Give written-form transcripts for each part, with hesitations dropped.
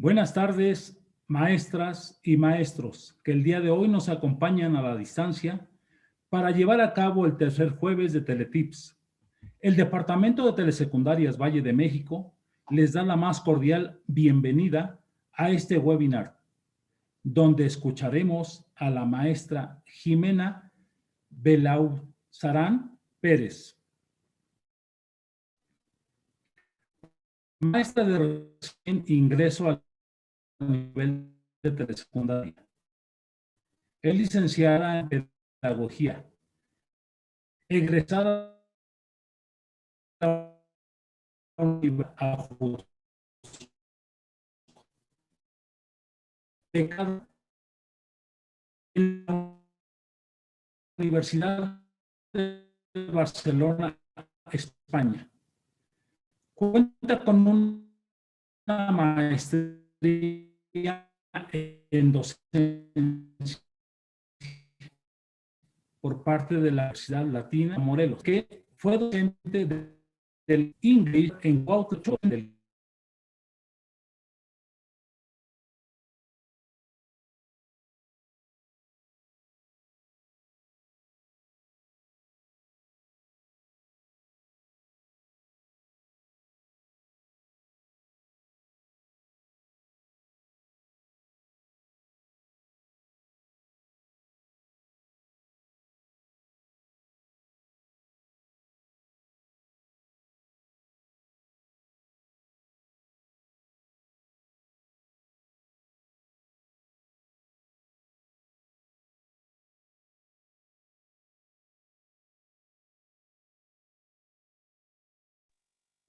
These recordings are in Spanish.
Buenas tardes, maestras y maestros, que el día de hoy nos acompañan a la distancia para llevar a cabo el tercer jueves de Teletips. El Departamento de Telesecundarias Valle de México les da la más cordial bienvenida a este webinar, donde escucharemos a la maestra Jimena Belauzarán Pérez, maestra de recién ingreso al nivel de telesecundaria. Es licenciada en Pedagogía, egresada en la Universidad de Barcelona, España. Cuenta con una maestría en docencia por parte de la Universidad Latina Morelos, que fue docente del English en Cuautla.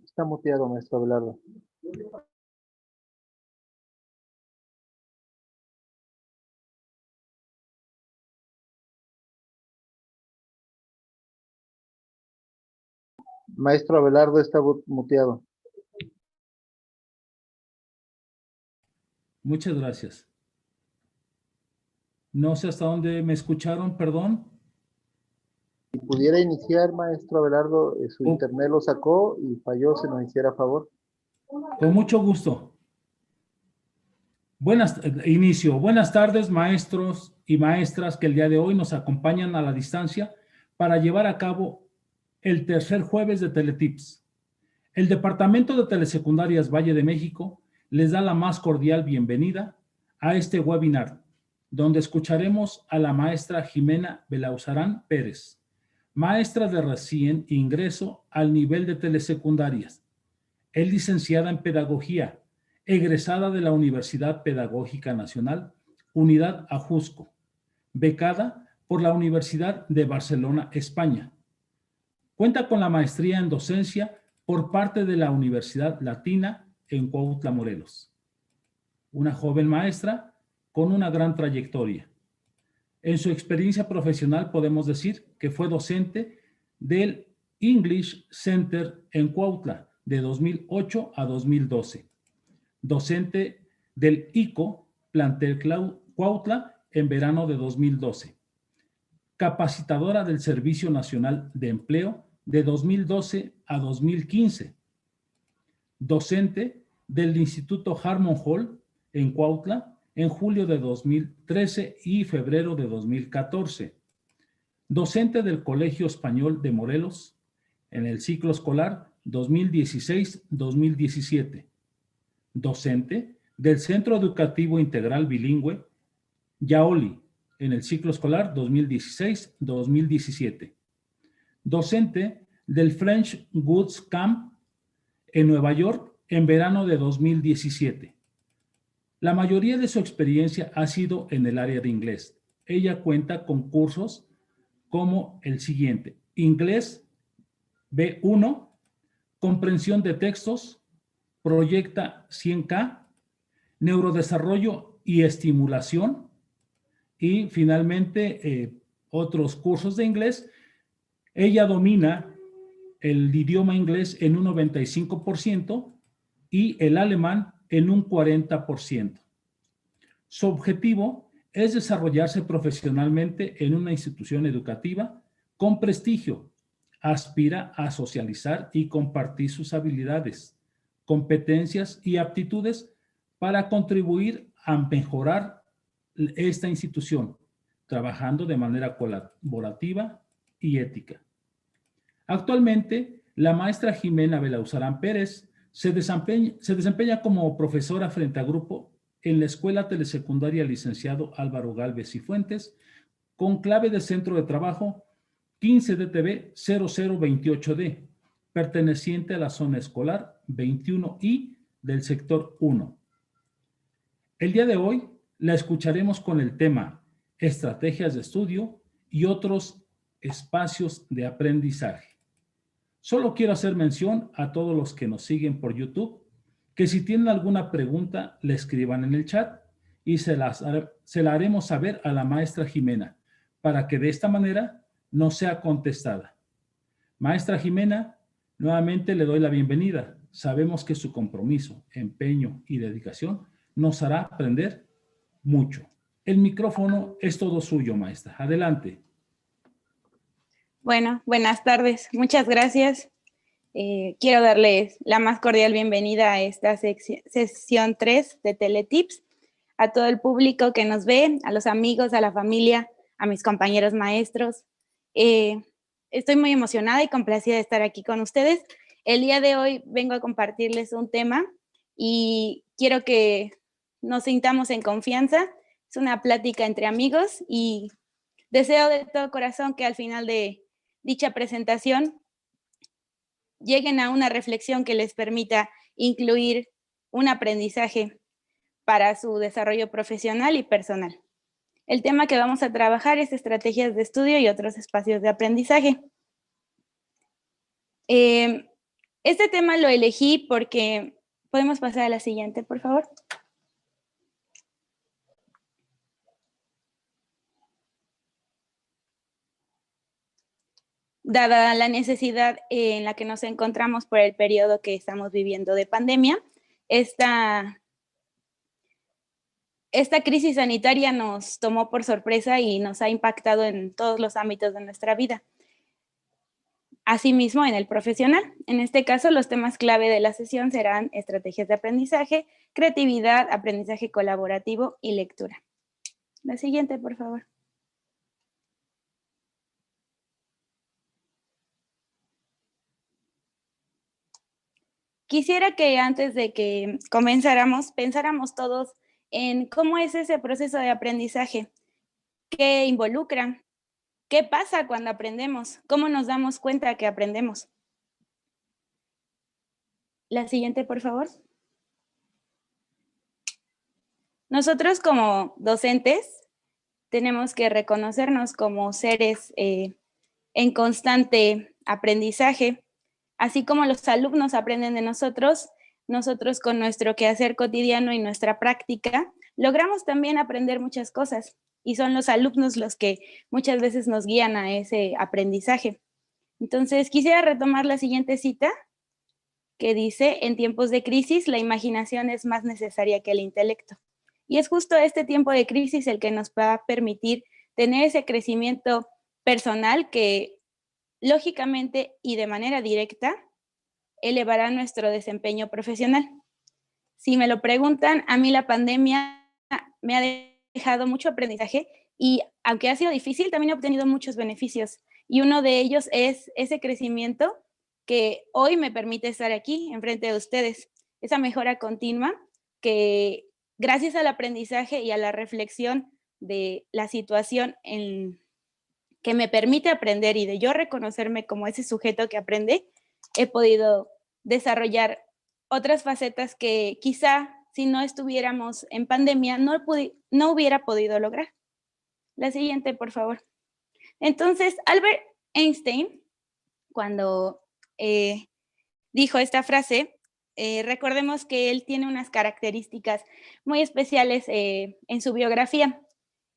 Está muteado, maestro Abelardo. Maestro Abelardo está muteado. Muchas gracias. No sé hasta dónde me escucharon, perdón. Si pudiera iniciar, maestro Abelardo, su internet lo sacó y falló, si nos hiciera favor. Con mucho gusto. Inicio. Buenas tardes, maestros y maestras que el día de hoy nos acompañan a la distancia para llevar a cabo el tercer jueves de Teletips. El Departamento de Telesecundarias Valle de México les da la más cordial bienvenida a este webinar, donde escucharemos a la maestra Jimena Belauzarán Pérez, maestra de recién ingreso al nivel de telesecundarias. Es licenciada en Pedagogía, egresada de la Universidad Pedagógica Nacional, Unidad Ajusco, becada por la Universidad de Barcelona, España. Cuenta con la maestría en docencia por parte de la Universidad Latina en Cuautla, Morelos. Una joven maestra con una gran trayectoria. En su experiencia profesional podemos decir que fue docente del English Center en Cuautla de 2008 a 2012. Docente del ICO Plantel Cuautla en verano de 2012. Capacitadora del Servicio Nacional de Empleo de 2012 a 2015. Docente del Instituto Harmon Hall en Cuautla en julio de 2013 y febrero de 2014. Docente del Colegio Español de Morelos en el ciclo escolar 2016-2017. Docente del Centro Educativo Integral Bilingüe Yaoli en el ciclo escolar 2016-2017. Docente del French Goods Camp en Nueva York en verano de 2017. La mayoría de su experiencia ha sido en el área de inglés. Ella cuenta con cursos como el siguiente: Inglés B1, Comprensión de Textos, Proyecta 100K, Neurodesarrollo y Estimulación, y finalmente otros cursos de inglés. Ella domina el idioma inglés en un 95% y el alemán en un 40%. Su objetivo es desarrollarse profesionalmente en una institución educativa con prestigio. Aspira a socializar y compartir sus habilidades, competencias y aptitudes para contribuir a mejorar esta institución, trabajando de manera colaborativa y ética. Actualmente, la maestra Jimena Belauzarán Pérez se desempeña como profesora frente a grupo en la Escuela Telesecundaria Licenciado Álvaro Gálvez y Fuentes, con clave de centro de trabajo 15DTB 0028D, perteneciente a la zona escolar 21I del sector 1. El día de hoy la escucharemos con el tema Estrategias de estudio y otros espacios de aprendizaje. Solo quiero hacer mención a todos los que nos siguen por YouTube que si tienen alguna pregunta le escriban en el chat y se la haremos saber a la maestra Jimena para que de esta manera no sea contestada. Maestra Jimena, nuevamente le doy la bienvenida. Sabemos que su compromiso, empeño y dedicación nos hará aprender mucho. El micrófono es todo suyo, maestra. Adelante. Bueno, buenas tardes. Muchas gracias. Quiero darles la más cordial bienvenida a esta sesión 3 de Teletips, a todo el público que nos ve, a los amigos, a la familia, a mis compañeros maestros. Estoy muy emocionada y complacida de estar aquí con ustedes. El día de hoy vengo a compartirles un tema y quiero que nos sintamos en confianza. Es una plática entre amigos y deseo de todo corazón que al final de dicha presentación lleguen a una reflexión que les permita incluir un aprendizaje para su desarrollo profesional y personal. El tema que vamos a trabajar es estrategias de estudio y otros espacios de aprendizaje. Este tema lo elegí porque... ¿Podemos pasar a la siguiente, por favor? Dada la necesidad en la que nos encontramos por el periodo que estamos viviendo de pandemia, esta crisis sanitaria nos tomó por sorpresa y nos ha impactado en todos los ámbitos de nuestra vida. Asimismo, en el profesional. En este caso, los temas clave de la sesión serán estrategias de aprendizaje, creatividad, aprendizaje colaborativo y lectura. La siguiente, por favor. Quisiera que antes de que comenzáramos, pensáramos todos en cómo es ese proceso de aprendizaje, qué involucra, qué pasa cuando aprendemos, cómo nos damos cuenta que aprendemos. La siguiente, por favor. Nosotros como docentes tenemos que reconocernos como seres en constante aprendizaje. Así como los alumnos aprenden de nosotros, nosotros con nuestro quehacer cotidiano y nuestra práctica, logramos también aprender muchas cosas y son los alumnos los que muchas veces nos guían a ese aprendizaje. Entonces, quisiera retomar la siguiente cita que dice, en tiempos de crisis, la imaginación es más necesaria que el intelecto. Y es justo este tiempo de crisis el que nos va a permitir tener ese crecimiento personal que lógicamente y de manera directa elevará nuestro desempeño profesional. Si me lo preguntan, a mí la pandemia me ha dejado mucho aprendizaje y aunque ha sido difícil, también he obtenido muchos beneficios y uno de ellos es ese crecimiento que hoy me permite estar aquí enfrente de ustedes, esa mejora continua que gracias al aprendizaje y a la reflexión de la situación que me permite aprender y de yo reconocerme como ese sujeto que aprende, he podido desarrollar otras facetas que quizá si no estuviéramos en pandemia no hubiera podido lograr. La siguiente, por favor. Entonces, Albert Einstein, cuando dijo esta frase, recordemos que él tiene unas características muy especiales en su biografía.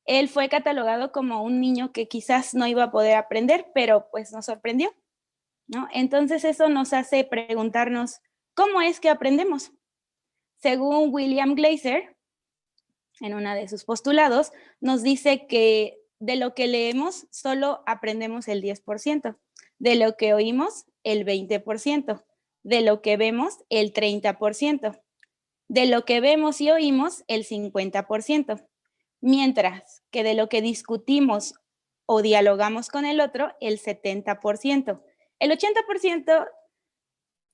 Él fue catalogado como un niño que quizás no iba a poder aprender, pero pues nos sorprendió, ¿no? Entonces eso nos hace preguntarnos, ¿cómo es que aprendemos? Según William Glasser, en una de sus postulados, nos dice que de lo que leemos solo aprendemos el 10%, de lo que oímos el 20%, de lo que vemos el 30%. de lo que vemos y oímos el 50%, mientras que de lo que discutimos o dialogamos con el otro el 70%. El 80%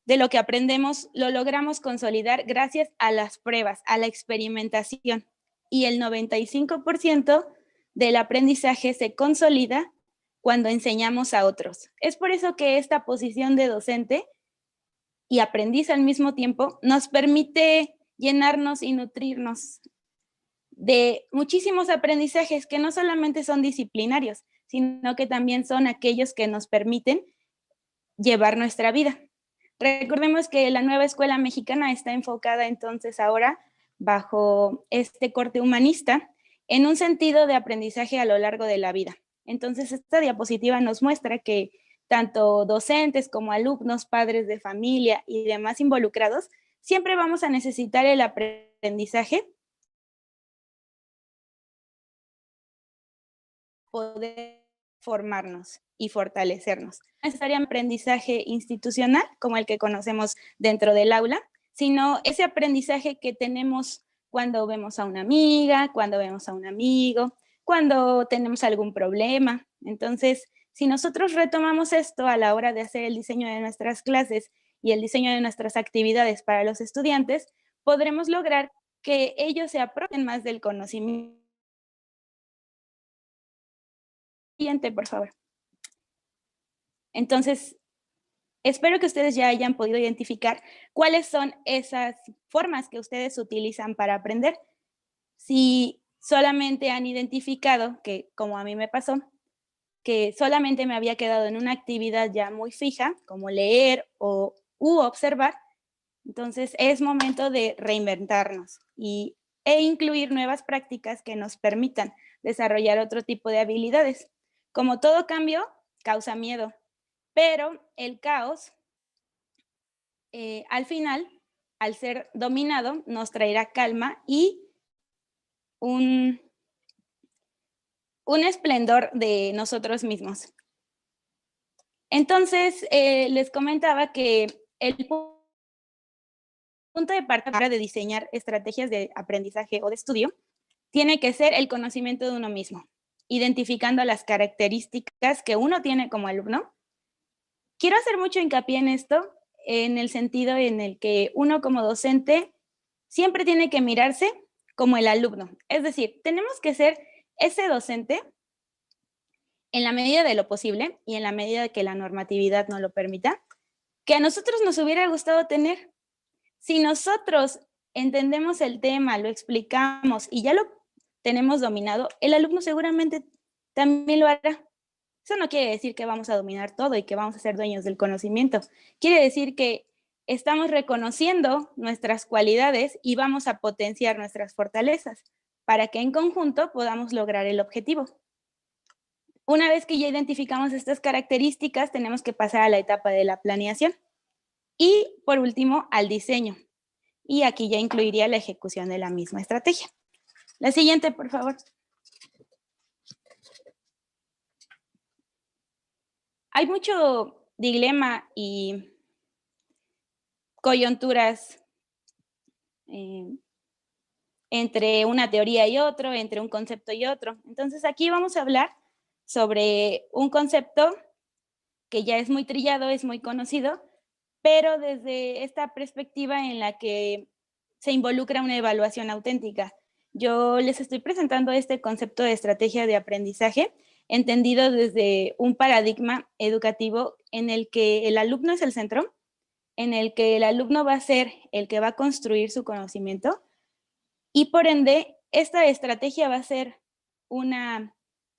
de lo que aprendemos lo logramos consolidar gracias a las pruebas, a la experimentación, y el 95% del aprendizaje se consolida cuando enseñamos a otros. Es por eso que esta posición de docente y aprendiz al mismo tiempo nos permite llenarnos y nutrirnos de muchísimos aprendizajes que no solamente son disciplinarios, sino que también son aquellos que nos permiten llevar nuestra vida. Recordemos que la nueva escuela mexicana está enfocada entonces ahora bajo este corte humanista en un sentido de aprendizaje a lo largo de la vida. Entonces esta diapositiva nos muestra que tanto docentes como alumnos, padres de familia y demás involucrados, siempre vamos a necesitar el aprendizaje poder formarnos y fortalecernos. No necesariamente aprendizaje institucional como el que conocemos dentro del aula, sino ese aprendizaje que tenemos cuando vemos a una amiga, cuando vemos a un amigo, cuando tenemos algún problema. Entonces, si nosotros retomamos esto a la hora de hacer el diseño de nuestras clases y el diseño de nuestras actividades para los estudiantes, podremos lograr que ellos se apropien más del conocimiento. Siguiente, por favor. Entonces, espero que ustedes ya hayan podido identificar cuáles son esas formas que ustedes utilizan para aprender. Si solamente han identificado que, como a mí me pasó, que solamente me había quedado en una actividad ya muy fija, como leer u observar, entonces es momento de reinventarnos e incluir nuevas prácticas que nos permitan desarrollar otro tipo de habilidades. Como todo cambio, causa miedo, pero el caos, al final, al ser dominado, nos traerá calma y un esplendor de nosotros mismos. Entonces, les comentaba que el punto de partida de diseñar estrategias de aprendizaje o de estudio tiene que ser el conocimiento de uno mismo, identificando las características que uno tiene como alumno. Quiero hacer mucho hincapié en esto, en el sentido en el que uno como docente siempre tiene que mirarse como el alumno. Es decir, tenemos que ser ese docente en la medida de lo posible y en la medida de que la normatividad nos lo permita, que a nosotros nos hubiera gustado tener. Si nosotros entendemos el tema, lo explicamos y ya lo tenemos dominado, el alumno seguramente también lo hará. Eso no quiere decir que vamos a dominar todo y que vamos a ser dueños del conocimiento. Quiere decir que estamos reconociendo nuestras cualidades y vamos a potenciar nuestras fortalezas para que en conjunto podamos lograr el objetivo. Una vez que ya identificamos estas características, tenemos que pasar a la etapa de la planeación y, por último, al diseño. Y aquí ya incluiría la ejecución de la misma estrategia. La siguiente, por favor. Hay mucho dilema y coyunturas entre una teoría y otro, entre un concepto y otro. Entonces aquí vamos a hablar sobre un concepto que ya es muy trillado, es muy conocido, pero desde esta perspectiva en la que se involucra una evaluación auténtica. Yo les estoy presentando este concepto de estrategia de aprendizaje, entendido desde un paradigma educativo en el que el alumno es el centro, en el que el alumno va a ser el que va a construir su conocimiento y por ende esta estrategia va a ser una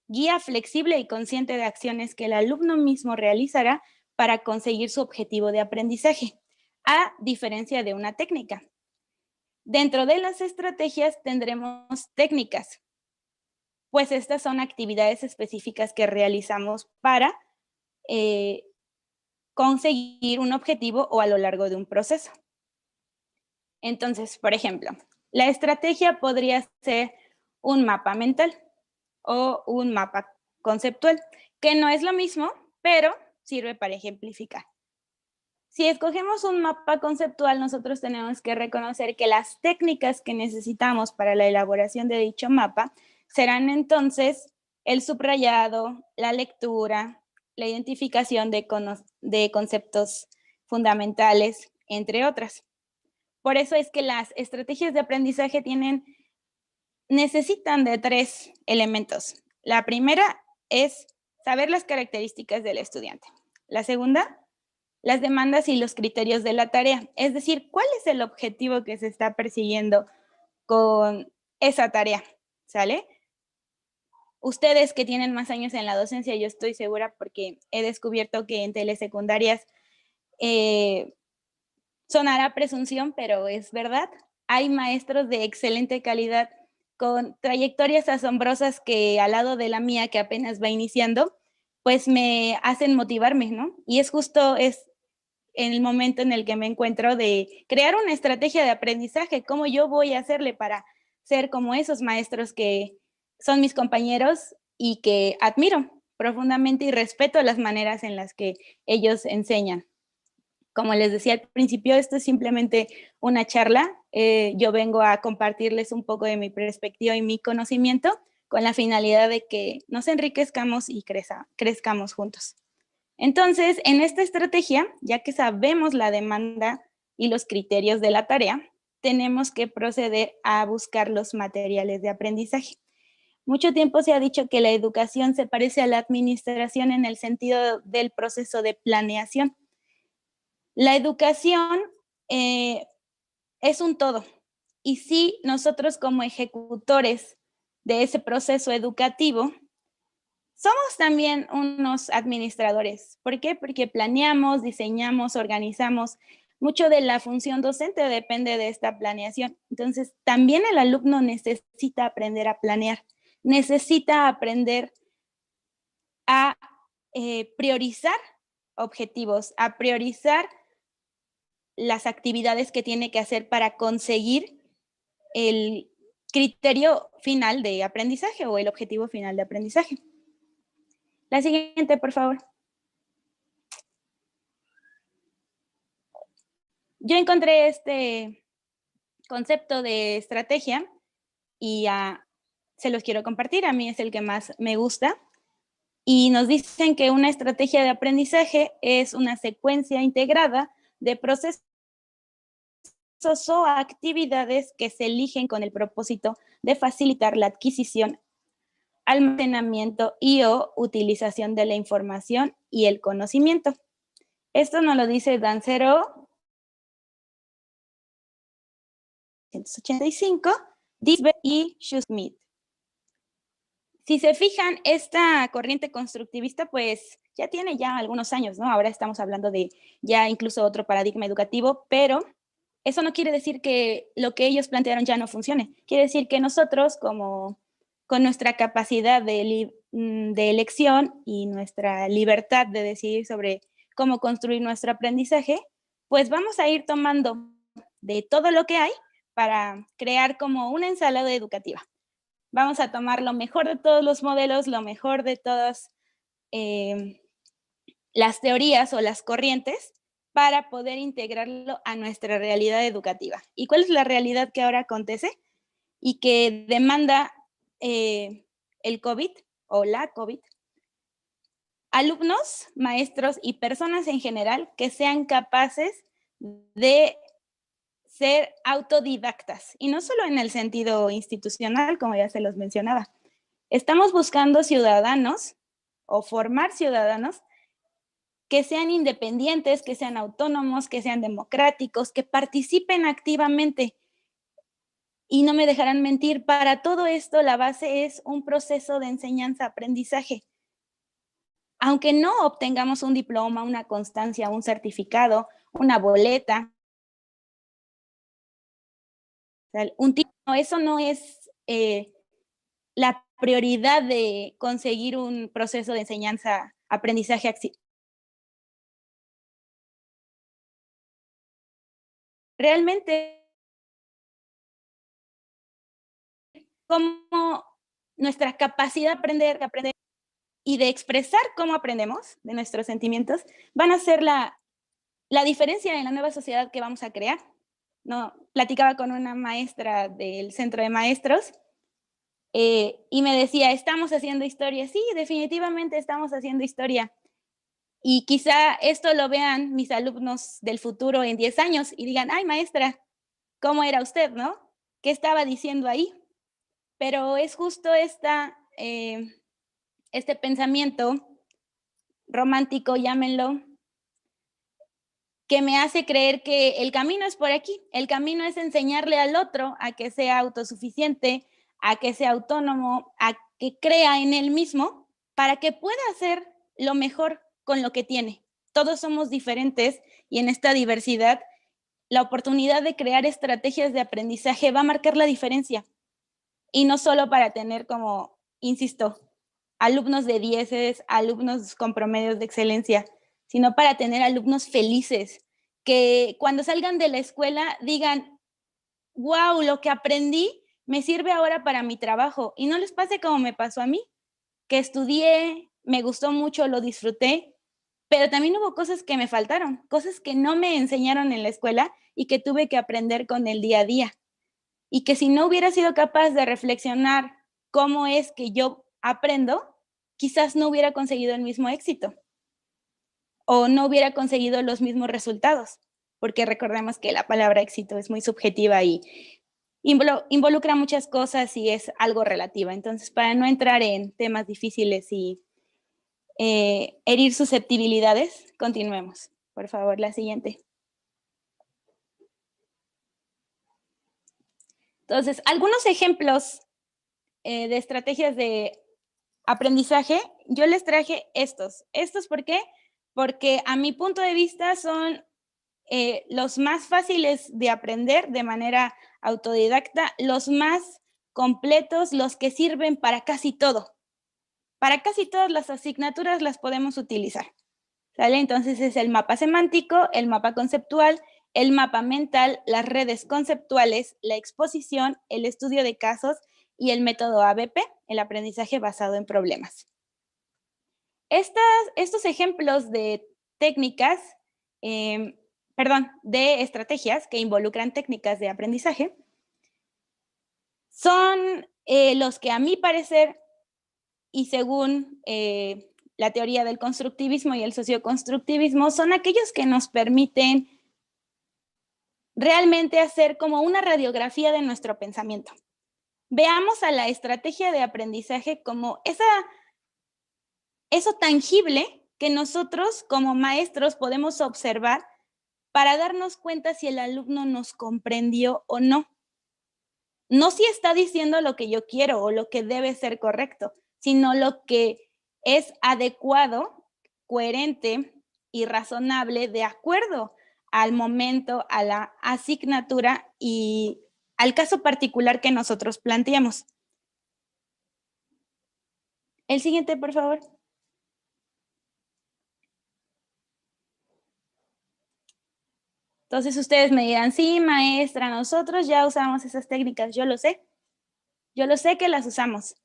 guía flexible y consciente de acciones que el alumno mismo realizará para conseguir su objetivo de aprendizaje, a diferencia de una técnica. Dentro de las estrategias tendremos técnicas, pues estas son actividades específicas que realizamos para conseguir un objetivo o a lo largo de un proceso. Entonces, por ejemplo, la estrategia podría ser un mapa mental o un mapa conceptual, que no es lo mismo, pero sirve para ejemplificar. Si escogemos un mapa conceptual, nosotros tenemos que reconocer que las técnicas que necesitamos para la elaboración de dicho mapa serán entonces el subrayado, la lectura, la identificación de conceptos fundamentales, entre otras. Por eso es que las estrategias de aprendizaje necesitan de 3 elementos. La primera es saber las características del estudiante. La segunda, las demandas y los criterios de la tarea, es decir, cuál es el objetivo que se está persiguiendo con esa tarea, ¿sale? Ustedes que tienen más años en la docencia, yo estoy segura porque he descubierto que en telesecundarias sonará presunción, pero es verdad. Hay maestros de excelente calidad con trayectorias asombrosas que al lado de la mía, que apenas va iniciando, pues me hacen motivarme, ¿no? Y es justo en el momento en el que me encuentro de crear una estrategia de aprendizaje, cómo yo voy a hacerle para ser como esos maestros que son mis compañeros y que admiro profundamente y respeto las maneras en las que ellos enseñan. Como les decía al principio, esto es simplemente una charla. Yo vengo a compartirles un poco de mi perspectiva y mi conocimiento con la finalidad de que nos enriquezcamos y crezcamos juntos. Entonces, en esta estrategia, ya que sabemos la demanda y los criterios de la tarea, tenemos que proceder a buscar los materiales de aprendizaje. Mucho tiempo se ha dicho que la educación se parece a la administración en el sentido del proceso de planeación. La educación es un todo, y si nosotros como ejecutores de ese proceso educativo, somos también unos administradores. ¿Por qué? Porque planeamos, diseñamos, organizamos. Mucho de la función docente depende de esta planeación. Entonces, también el alumno necesita aprender a planear, necesita aprender a priorizar objetivos, a priorizar las actividades que tiene que hacer para conseguir el criterio final de aprendizaje o el objetivo final de aprendizaje. La siguiente, por favor. Yo encontré este concepto de estrategia y se los quiero compartir. A mí es el que más me gusta. Y nos dicen que una estrategia de aprendizaje es una secuencia integrada de procesos o actividades que se eligen con el propósito de facilitar la adquisición, almacenamiento y o utilización de la información y el conocimiento. Esto nos lo dice Dancero 185, Disber y Schmidt. Si se fijan, esta corriente constructivista pues ya tiene algunos años, ¿no? Ahora estamos hablando de ya incluso otro paradigma educativo, pero eso no quiere decir que lo que ellos plantearon ya no funcione. Quiere decir que nosotros, con nuestra capacidad de elección y nuestra libertad de decidir sobre cómo construir nuestro aprendizaje, pues vamos a ir tomando de todo lo que hay para crear como una ensalada educativa. Vamos a tomar lo mejor de todos los modelos, lo mejor de todas las teorías o las corrientes para poder integrarlo a nuestra realidad educativa. ¿Y cuál es la realidad que ahora acontece y que demanda el COVID o la COVID? Alumnos, maestros y personas en general que sean capaces de ser autodidactas, y no solo en el sentido institucional, como ya se los mencionaba. Estamos buscando ciudadanos o formar ciudadanos que sean independientes, que sean autónomos, que sean democráticos, que participen activamente. Y no me dejarán mentir, para todo esto la base es un proceso de enseñanza-aprendizaje. Aunque no obtengamos un diploma, una constancia, un certificado, una boleta, eso no es la prioridad de conseguir un proceso de enseñanza-aprendizaje. Realmente, como nuestra capacidad de aprender y de expresar cómo aprendemos de nuestros sentimientos van a ser la la diferencia en la nueva sociedad que vamos a crear. No, platicaba con una maestra del centro de maestros y me decía, estamos haciendo historia. Sí, definitivamente estamos haciendo historia. Y quizá esto lo vean mis alumnos del futuro en 10 años y digan, ay, maestra, ¿cómo era usted, no? ¿Qué estaba diciendo ahí? Pero es justo este pensamiento romántico, llámenlo, que me hace creer que el camino es por aquí. El camino es enseñarle al otro a que sea autosuficiente, a que sea autónomo, a que crea en él mismo, para que pueda hacer lo mejor con lo que tiene. Todos somos diferentes y en esta diversidad la oportunidad de crear estrategias de aprendizaje va a marcar la diferencia. Y no solo para tener como, insisto, alumnos de 10, alumnos con promedios de excelencia, sino para tener alumnos felices, que cuando salgan de la escuela digan, wow, lo que aprendí me sirve ahora para mi trabajo. Y no les pase como me pasó a mí, que estudié, me gustó mucho, lo disfruté, pero también hubo cosas que me faltaron, cosas que no me enseñaron en la escuela y que tuve que aprender con el día a día. Y que si no hubiera sido capaz de reflexionar cómo es que yo aprendo, quizás no hubiera conseguido el mismo éxito o no hubiera conseguido los mismos resultados, porque recordemos que la palabra éxito es muy subjetiva y involucra muchas cosas y es algo relativa. Entonces, para no entrar en temas difíciles y herir susceptibilidades, continuemos. Por favor, la siguiente. Entonces, algunos ejemplos de estrategias de aprendizaje, yo les traje estos. ¿Estos por qué? Porque a mi punto de vista son los más fáciles de aprender de manera autodidacta, los más completos, los que sirven para casi todo. Para casi todas las asignaturas las podemos utilizar. ¿Sale? Entonces es el mapa semántico, el mapa conceptual, el mapa mental, las redes conceptuales, la exposición, el estudio de casos y el método ABP, el aprendizaje basado en problemas. Estos ejemplos de técnicas, de estrategias que involucran técnicas de aprendizaje, son los que a mi parecer y según la teoría del constructivismo y el socioconstructivismo, son aquellos que nos permiten realmente hacer como una radiografía de nuestro pensamiento. Veamos a la estrategia de aprendizaje como eso tangible que nosotros como maestros podemos observar para darnos cuenta si el alumno nos comprendió o no. No si está diciendo lo que yo quiero o lo que debe ser correcto, sino lo que es adecuado, coherente y razonable de acuerdo al momento, a la asignatura y al caso particular que nosotros planteamos. El siguiente, por favor. Entonces ustedes me dirán, sí, maestra, nosotros ya usamos esas técnicas, yo lo sé que las usamos.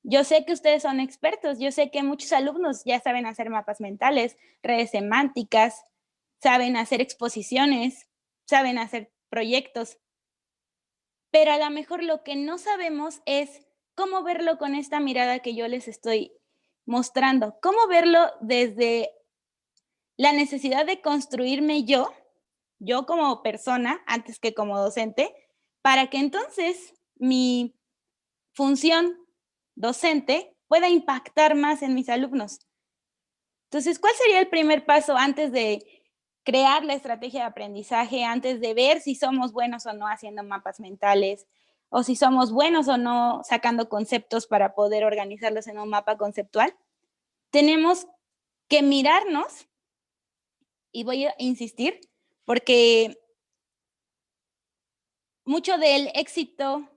Yo sé que ustedes son expertos, yo sé que muchos alumnos ya saben hacer mapas mentales, redes semánticas, saben hacer exposiciones, saben hacer proyectos, pero a lo mejor lo que no sabemos es cómo verlo con esta mirada que yo les estoy mostrando, cómo verlo desde la necesidad de construirme yo como persona, antes que como docente, para que entonces mi función docente pueda impactar más en mis alumnos. Entonces, ¿cuál sería el primer paso antes de crear la estrategia de aprendizaje, antes de ver si somos buenos o no haciendo mapas mentales, o si somos buenos o no sacando conceptos para poder organizarlos en un mapa conceptual? Tenemos que mirarnos, y voy a insistir, porque mucho del éxito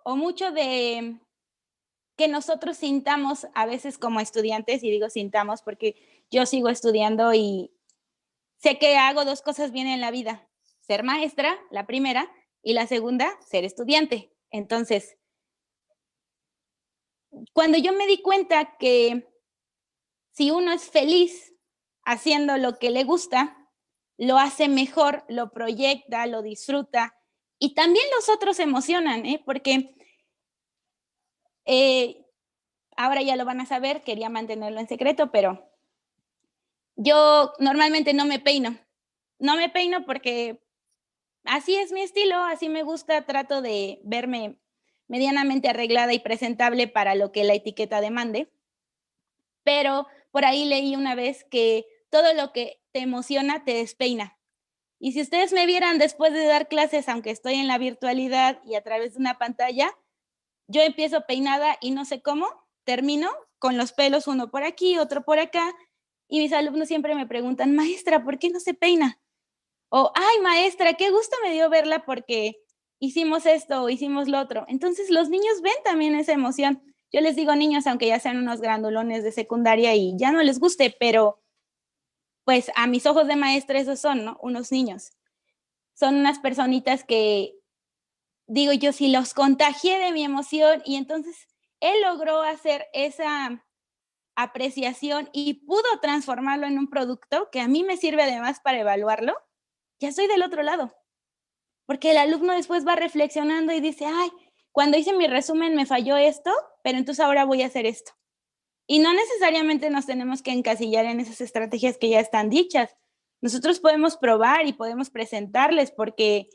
o mucho de que nosotros sintamos a veces como estudiantes, y digo sintamos porque yo sigo estudiando y sé que hago dos cosas bien en la vida: ser maestra, la primera, y la segunda, ser estudiante. Entonces, cuando yo me di cuenta que si uno es feliz haciendo lo que le gusta, lo hace mejor, lo proyecta, lo disfruta, y también los otros se emocionan, porque ahora ya lo van a saber, quería mantenerlo en secreto, pero yo normalmente no me peino. No me peino porque así es mi estilo, así me gusta, trato de verme medianamente arreglada y presentable para lo que la etiqueta demande. Pero por ahí leí una vez que todo lo que te emociona te despeina. Y si ustedes me vieran después de dar clases, aunque estoy en la virtualidad y a través de una pantalla, yo empiezo peinada y no sé cómo, termino con los pelos uno por aquí, otro por acá, y mis alumnos siempre me preguntan, maestra, ¿por qué no se peina? O, ay, maestra, qué gusto me dio verla porque hicimos esto o hicimos lo otro. Entonces los niños ven también esa emoción. Yo les digo niños, aunque ya sean unos grandulones de secundaria y ya no les guste, pero pues a mis ojos de maestra esos son, ¿no? Unos niños. Son unas personitas que, digo yo, si los contagié de mi emoción y entonces él logró hacer esa apreciación y pudo transformarlo en un producto que a mí me sirve además para evaluarlo, ya estoy del otro lado. Porque el alumno después va reflexionando y dice, ay, cuando hice mi resumen me falló esto, pero entonces ahora voy a hacer esto. Y no necesariamente nos tenemos que encasillar en esas estrategias que ya están dichas. Nosotros podemos probar y podemos presentarles porque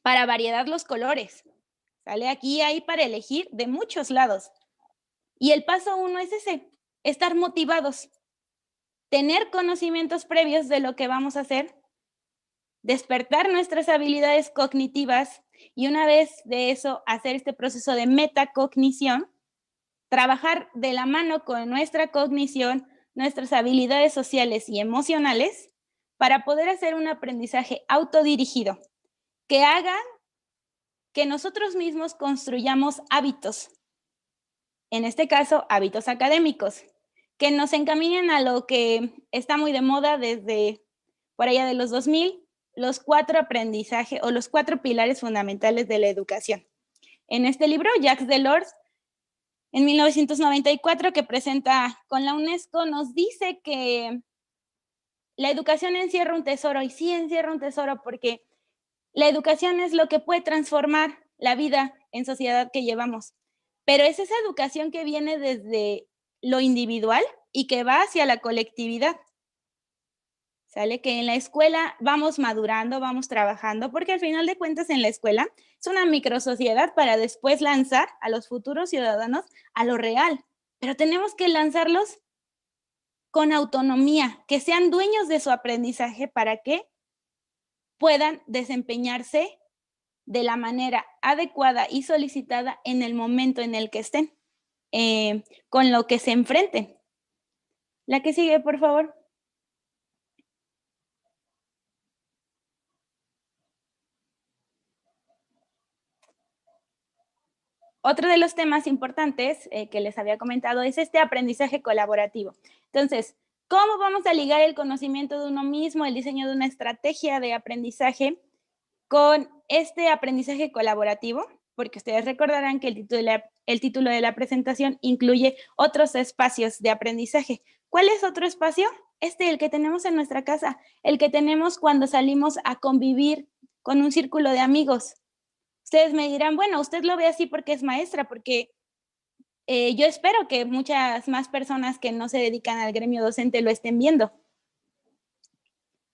para variedad los colores, ¿sale? Aquí hay para elegir de muchos lados. Y el paso 1 es ese, estar motivados, tener conocimientos previos de lo que vamos a hacer, despertar nuestras habilidades cognitivas y una vez de eso hacer este proceso de metacognición, trabajar de la mano con nuestra cognición, nuestras habilidades sociales y emocionales para poder hacer un aprendizaje autodirigido que haga que nosotros mismos construyamos hábitos, en este caso hábitos académicos, que nos encaminen a lo que está muy de moda desde por allá de los 2000, los 4 aprendizajes o los 4 pilares fundamentales de la educación. En este libro, Jacques Delors, en 1994, que presenta con la UNESCO, nos dice que la educación encierra un tesoro, y sí encierra un tesoro porque la educación es lo que puede transformar la vida en sociedad que llevamos, pero es esa educación que viene desde lo individual y que va hacia la colectividad. ¿Sale? Que en la escuela vamos madurando, vamos trabajando, porque al final de cuentas en la escuela es una microsociedad para después lanzar a los futuros ciudadanos a lo real. Pero tenemos que lanzarlos con autonomía, que sean dueños de su aprendizaje para que puedan desempeñarse de la manera adecuada y solicitada en el momento en el que estén, con lo que se enfrenten. La que sigue, por favor. Otro de los temas importantes que les había comentado es este aprendizaje colaborativo. Entonces, ¿cómo vamos a ligar el conocimiento de uno mismo, el diseño de una estrategia de aprendizaje con este aprendizaje colaborativo? Porque ustedes recordarán que el título de la presentación incluye otros espacios de aprendizaje. ¿Cuál es otro espacio? El que tenemos en nuestra casa, el que tenemos cuando salimos a convivir con un círculo de amigos. Ustedes me dirán, bueno, usted lo ve así porque es maestra, porque yo espero que muchas más personas que no se dedican al gremio docente lo estén viendo.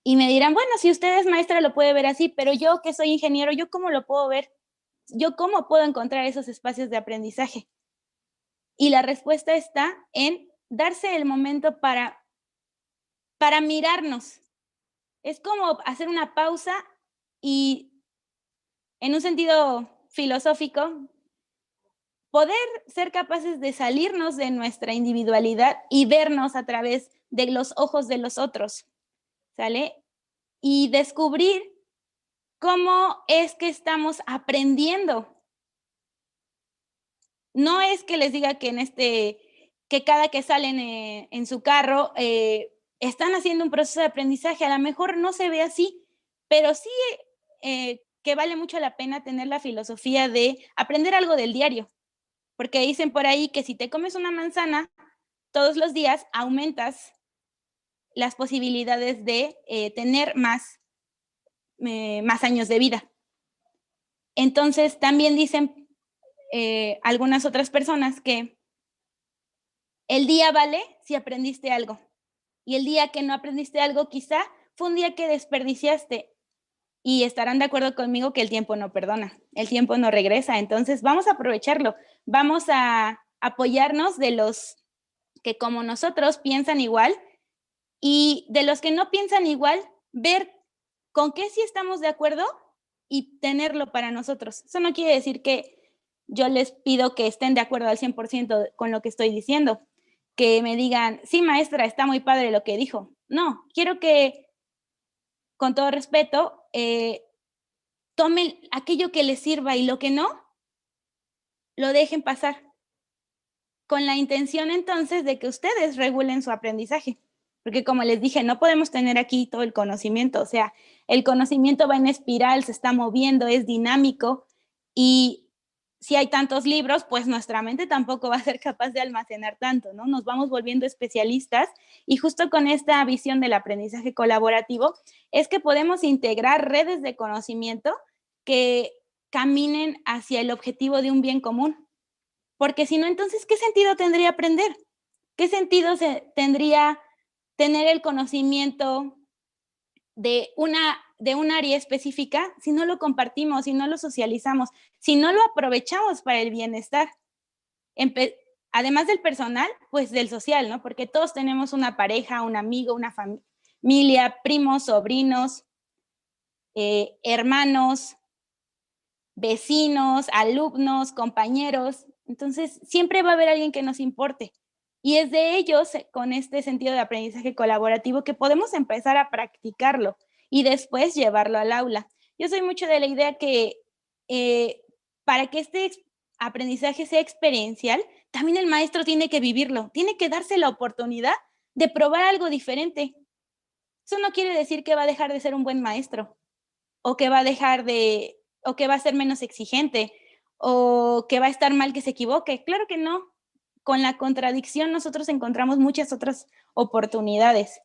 Y me dirán, bueno, si usted es maestra lo puede ver así, pero yo que soy ingeniero, ¿yo cómo lo puedo ver? ¿Yo cómo puedo encontrar esos espacios de aprendizaje? Y la respuesta está en darse el momento para mirarnos. Es como hacer una pausa y, en un sentido filosófico, poder ser capaces de salirnos de nuestra individualidad y vernos a través de los ojos de los otros, ¿sale? Y descubrir cómo es que estamos aprendiendo. No es que les diga que que cada que salen en su carro están haciendo un proceso de aprendizaje, a lo mejor no se ve así, pero sí que vale mucho la pena tener la filosofía de aprender algo del diario, porque dicen por ahí que si te comes una manzana, todos los días aumentas las posibilidades de tener más años de vida. Entonces, también dicen algunas otras personas que el día vale si aprendiste algo. Y el día que no aprendiste algo, quizá fue un día que desperdiciaste. Y estarán de acuerdo conmigo que el tiempo no perdona, el tiempo no regresa. Entonces, vamos a aprovecharlo. Vamos a apoyarnos de los que como nosotros piensan igual y de los que no piensan igual, ver con qué sí estamos de acuerdo y tenerlo para nosotros. Eso no quiere decir que yo les pido que estén de acuerdo al 100% con lo que estoy diciendo, que me digan, sí, maestra, está muy padre lo que dijo. No, quiero que, con todo respeto, tomen aquello que les sirva y lo que no, lo dejen pasar. Con la intención entonces de que ustedes regulen su aprendizaje. Porque como les dije, no podemos tener aquí todo el conocimiento, o sea, el conocimiento va en espiral, se está moviendo, es dinámico y si hay tantos libros, pues nuestra mente tampoco va a ser capaz de almacenar tanto, ¿no? Nos vamos volviendo especialistas y justo con esta visión del aprendizaje colaborativo es que podemos integrar redes de conocimiento que caminen hacia el objetivo de un bien común. Porque si no, entonces, ¿qué sentido tendría aprender? ¿Qué sentido tendría tener el conocimiento de un área específica si no lo compartimos, si no lo socializamos, si no lo aprovechamos para el bienestar? Además del personal, pues del social, ¿no? Porque todos tenemos una pareja, un amigo, una familia, primos, sobrinos, hermanos, vecinos, alumnos, compañeros. Entonces, siempre va a haber alguien que nos importe. Y es de ellos, con este sentido de aprendizaje colaborativo, que podemos empezar a practicarlo y después llevarlo al aula. Yo soy mucho de la idea que para que este aprendizaje sea experiencial, también el maestro tiene que vivirlo, tiene que darse la oportunidad de probar algo diferente. Eso no quiere decir que va a dejar de ser un buen maestro o que va a dejar de, o que va a ser menos exigente o que va a estar mal que se equivoque. Claro que no. Con la contradicción nosotros encontramos muchas otras oportunidades.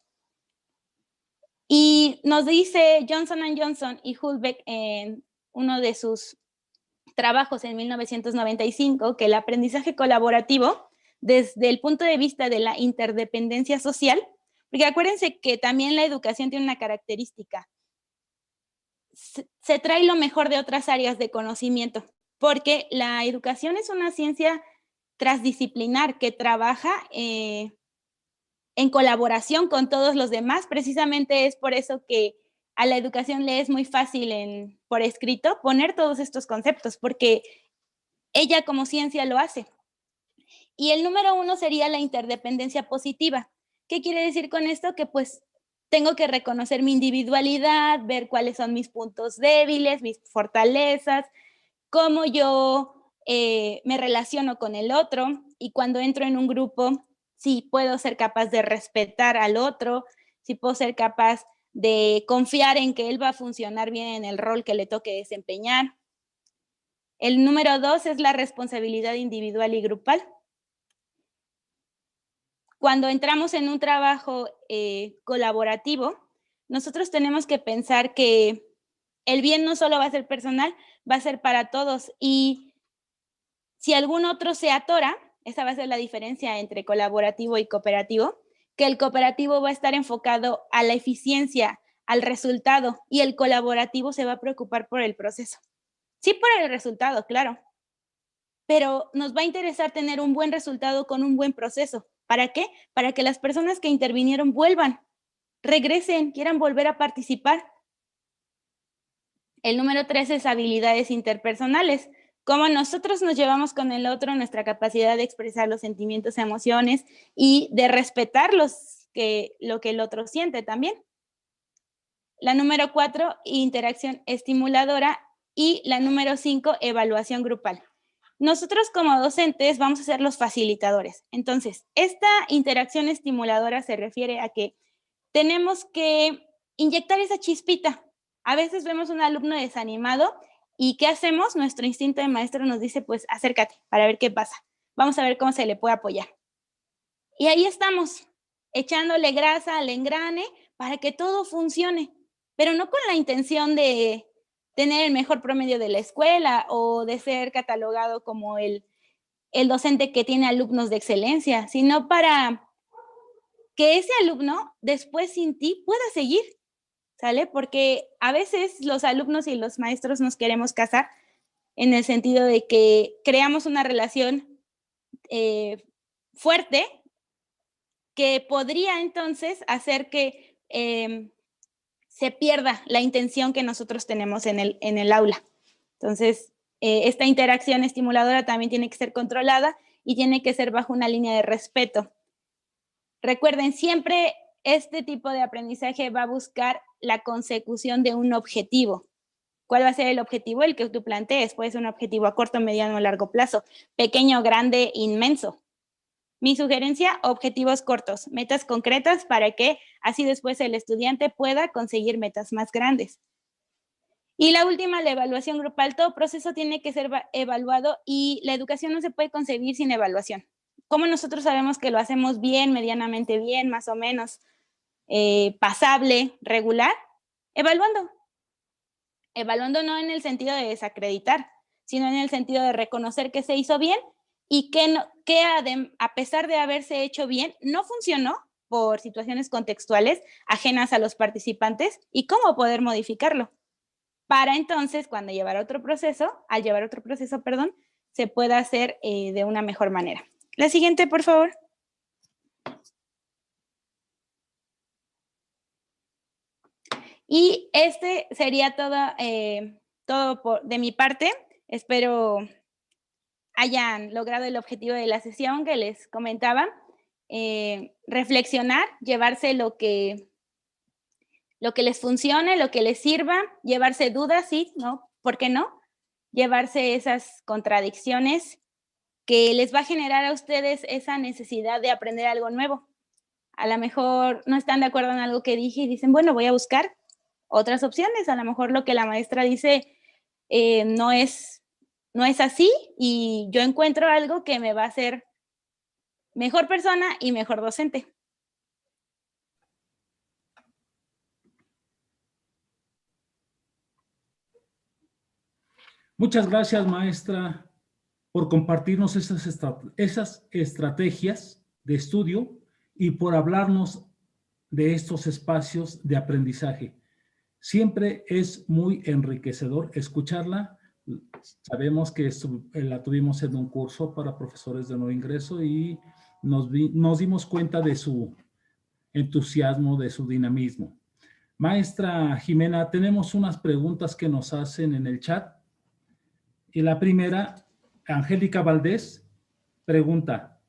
Y nos dice Johnson & Johnson y Hulbeck en uno de sus trabajos en 1995 que el aprendizaje colaborativo, desde el punto de vista de la interdependencia social, porque acuérdense que también la educación tiene una característica, se trae lo mejor de otras áreas de conocimiento, porque la educación es una ciencia transdisciplinar que trabaja en colaboración con todos los demás. Precisamente es por eso que a la educación le es muy fácil por escrito poner todos estos conceptos, porque ella como ciencia lo hace. Y el número 1 sería la interdependencia positiva. ¿Qué quiere decir con esto? Que pues tengo que reconocer mi individualidad, ver cuáles son mis puntos débiles, mis fortalezas, cómo yo me relaciono con el otro y cuando entro en un grupo, si puedo ser capaz de respetar al otro, si puedo ser capaz de confiar en que él va a funcionar bien en el rol que le toque desempeñar. El número 2 es la responsabilidad individual y grupal. Cuando entramos en un trabajo colaborativo, nosotros tenemos que pensar que el bien no solo va a ser personal, va a ser para todos. Y si algún otro se atora, esa va a ser la diferencia entre colaborativo y cooperativo, que el cooperativo va a estar enfocado a la eficiencia, al resultado, y el colaborativo se va a preocupar por el proceso. Sí, por el resultado, claro, pero nos va a interesar tener un buen resultado con un buen proceso. ¿Para qué? Para que las personas que intervinieron vuelvan, regresen, quieran volver a participar. El número 3 es habilidades interpersonales. Cómo nosotros nos llevamos con el otro, nuestra capacidad de expresar los sentimientos, emociones y de respetar lo que el otro siente también. La número 4, interacción estimuladora. Y la número 5, evaluación grupal. Nosotros como docentes vamos a ser los facilitadores. Entonces, esta interacción estimuladora se refiere a que tenemos que inyectar esa chispita. A veces vemos un alumno desanimado y ¿qué hacemos? Nuestro instinto de maestro nos dice, pues acércate para ver qué pasa. Vamos a ver cómo se le puede apoyar. Y ahí estamos, echándole grasa al engrane para que todo funcione, pero no con la intención de tener el mejor promedio de la escuela o de ser catalogado como el docente que tiene alumnos de excelencia, sino para que ese alumno después sin ti pueda seguir, ¿sale? Porque a veces los alumnos y los maestros nos queremos casar en el sentido de que creamos una relación fuerte que podría entonces hacer que se pierda la intención que nosotros tenemos en el aula. Entonces, esta interacción estimuladora también tiene que ser controlada y tiene que ser bajo una línea de respeto. Recuerden, siempre este tipo de aprendizaje va a buscar la consecución de un objetivo. ¿Cuál va a ser el objetivo? El que tú plantees. Puede ser un objetivo a corto, mediano o largo plazo, pequeño, grande, inmenso. Mi sugerencia, objetivos cortos, metas concretas para que así después el estudiante pueda conseguir metas más grandes. Y la última, la evaluación grupal. Todo proceso tiene que ser evaluado y la educación no se puede concebir sin evaluación. ¿Cómo nosotros sabemos que lo hacemos bien, medianamente bien, más o menos pasable, regular? Evaluando. Evaluando no en el sentido de desacreditar, sino en el sentido de reconocer que se hizo bien y que a pesar de haberse hecho bien, no funcionó por situaciones contextuales ajenas a los participantes y cómo poder modificarlo. Para entonces, cuando al llevar otro proceso, se pueda hacer de una mejor manera. La siguiente, por favor. Y este sería todo de mi parte. Espero hayan logrado el objetivo de la sesión que les comentaba. Reflexionar, llevarse lo que les funcione, lo que les sirva, llevarse dudas, sí, ¿no? ¿Por qué no? Llevarse esas contradicciones que les va a generar a ustedes esa necesidad de aprender algo nuevo. A lo mejor no están de acuerdo en algo que dije y dicen, bueno, voy a buscar otras opciones. A lo mejor lo que la maestra dice no es así y yo encuentro algo que me va a hacer mejor persona y mejor docente. Muchas gracias, maestra, por compartirnos esas estrategias de estudio y por hablarnos de estos espacios de aprendizaje. Siempre es muy enriquecedor escucharla. Sabemos que la tuvimos en un curso para profesores de nuevo ingreso y nos dimos cuenta de su entusiasmo, de su dinamismo. Maestra Jimena, tenemos unas preguntas que nos hacen en el chat. Y la primera, Angélica Valdés, pregunta,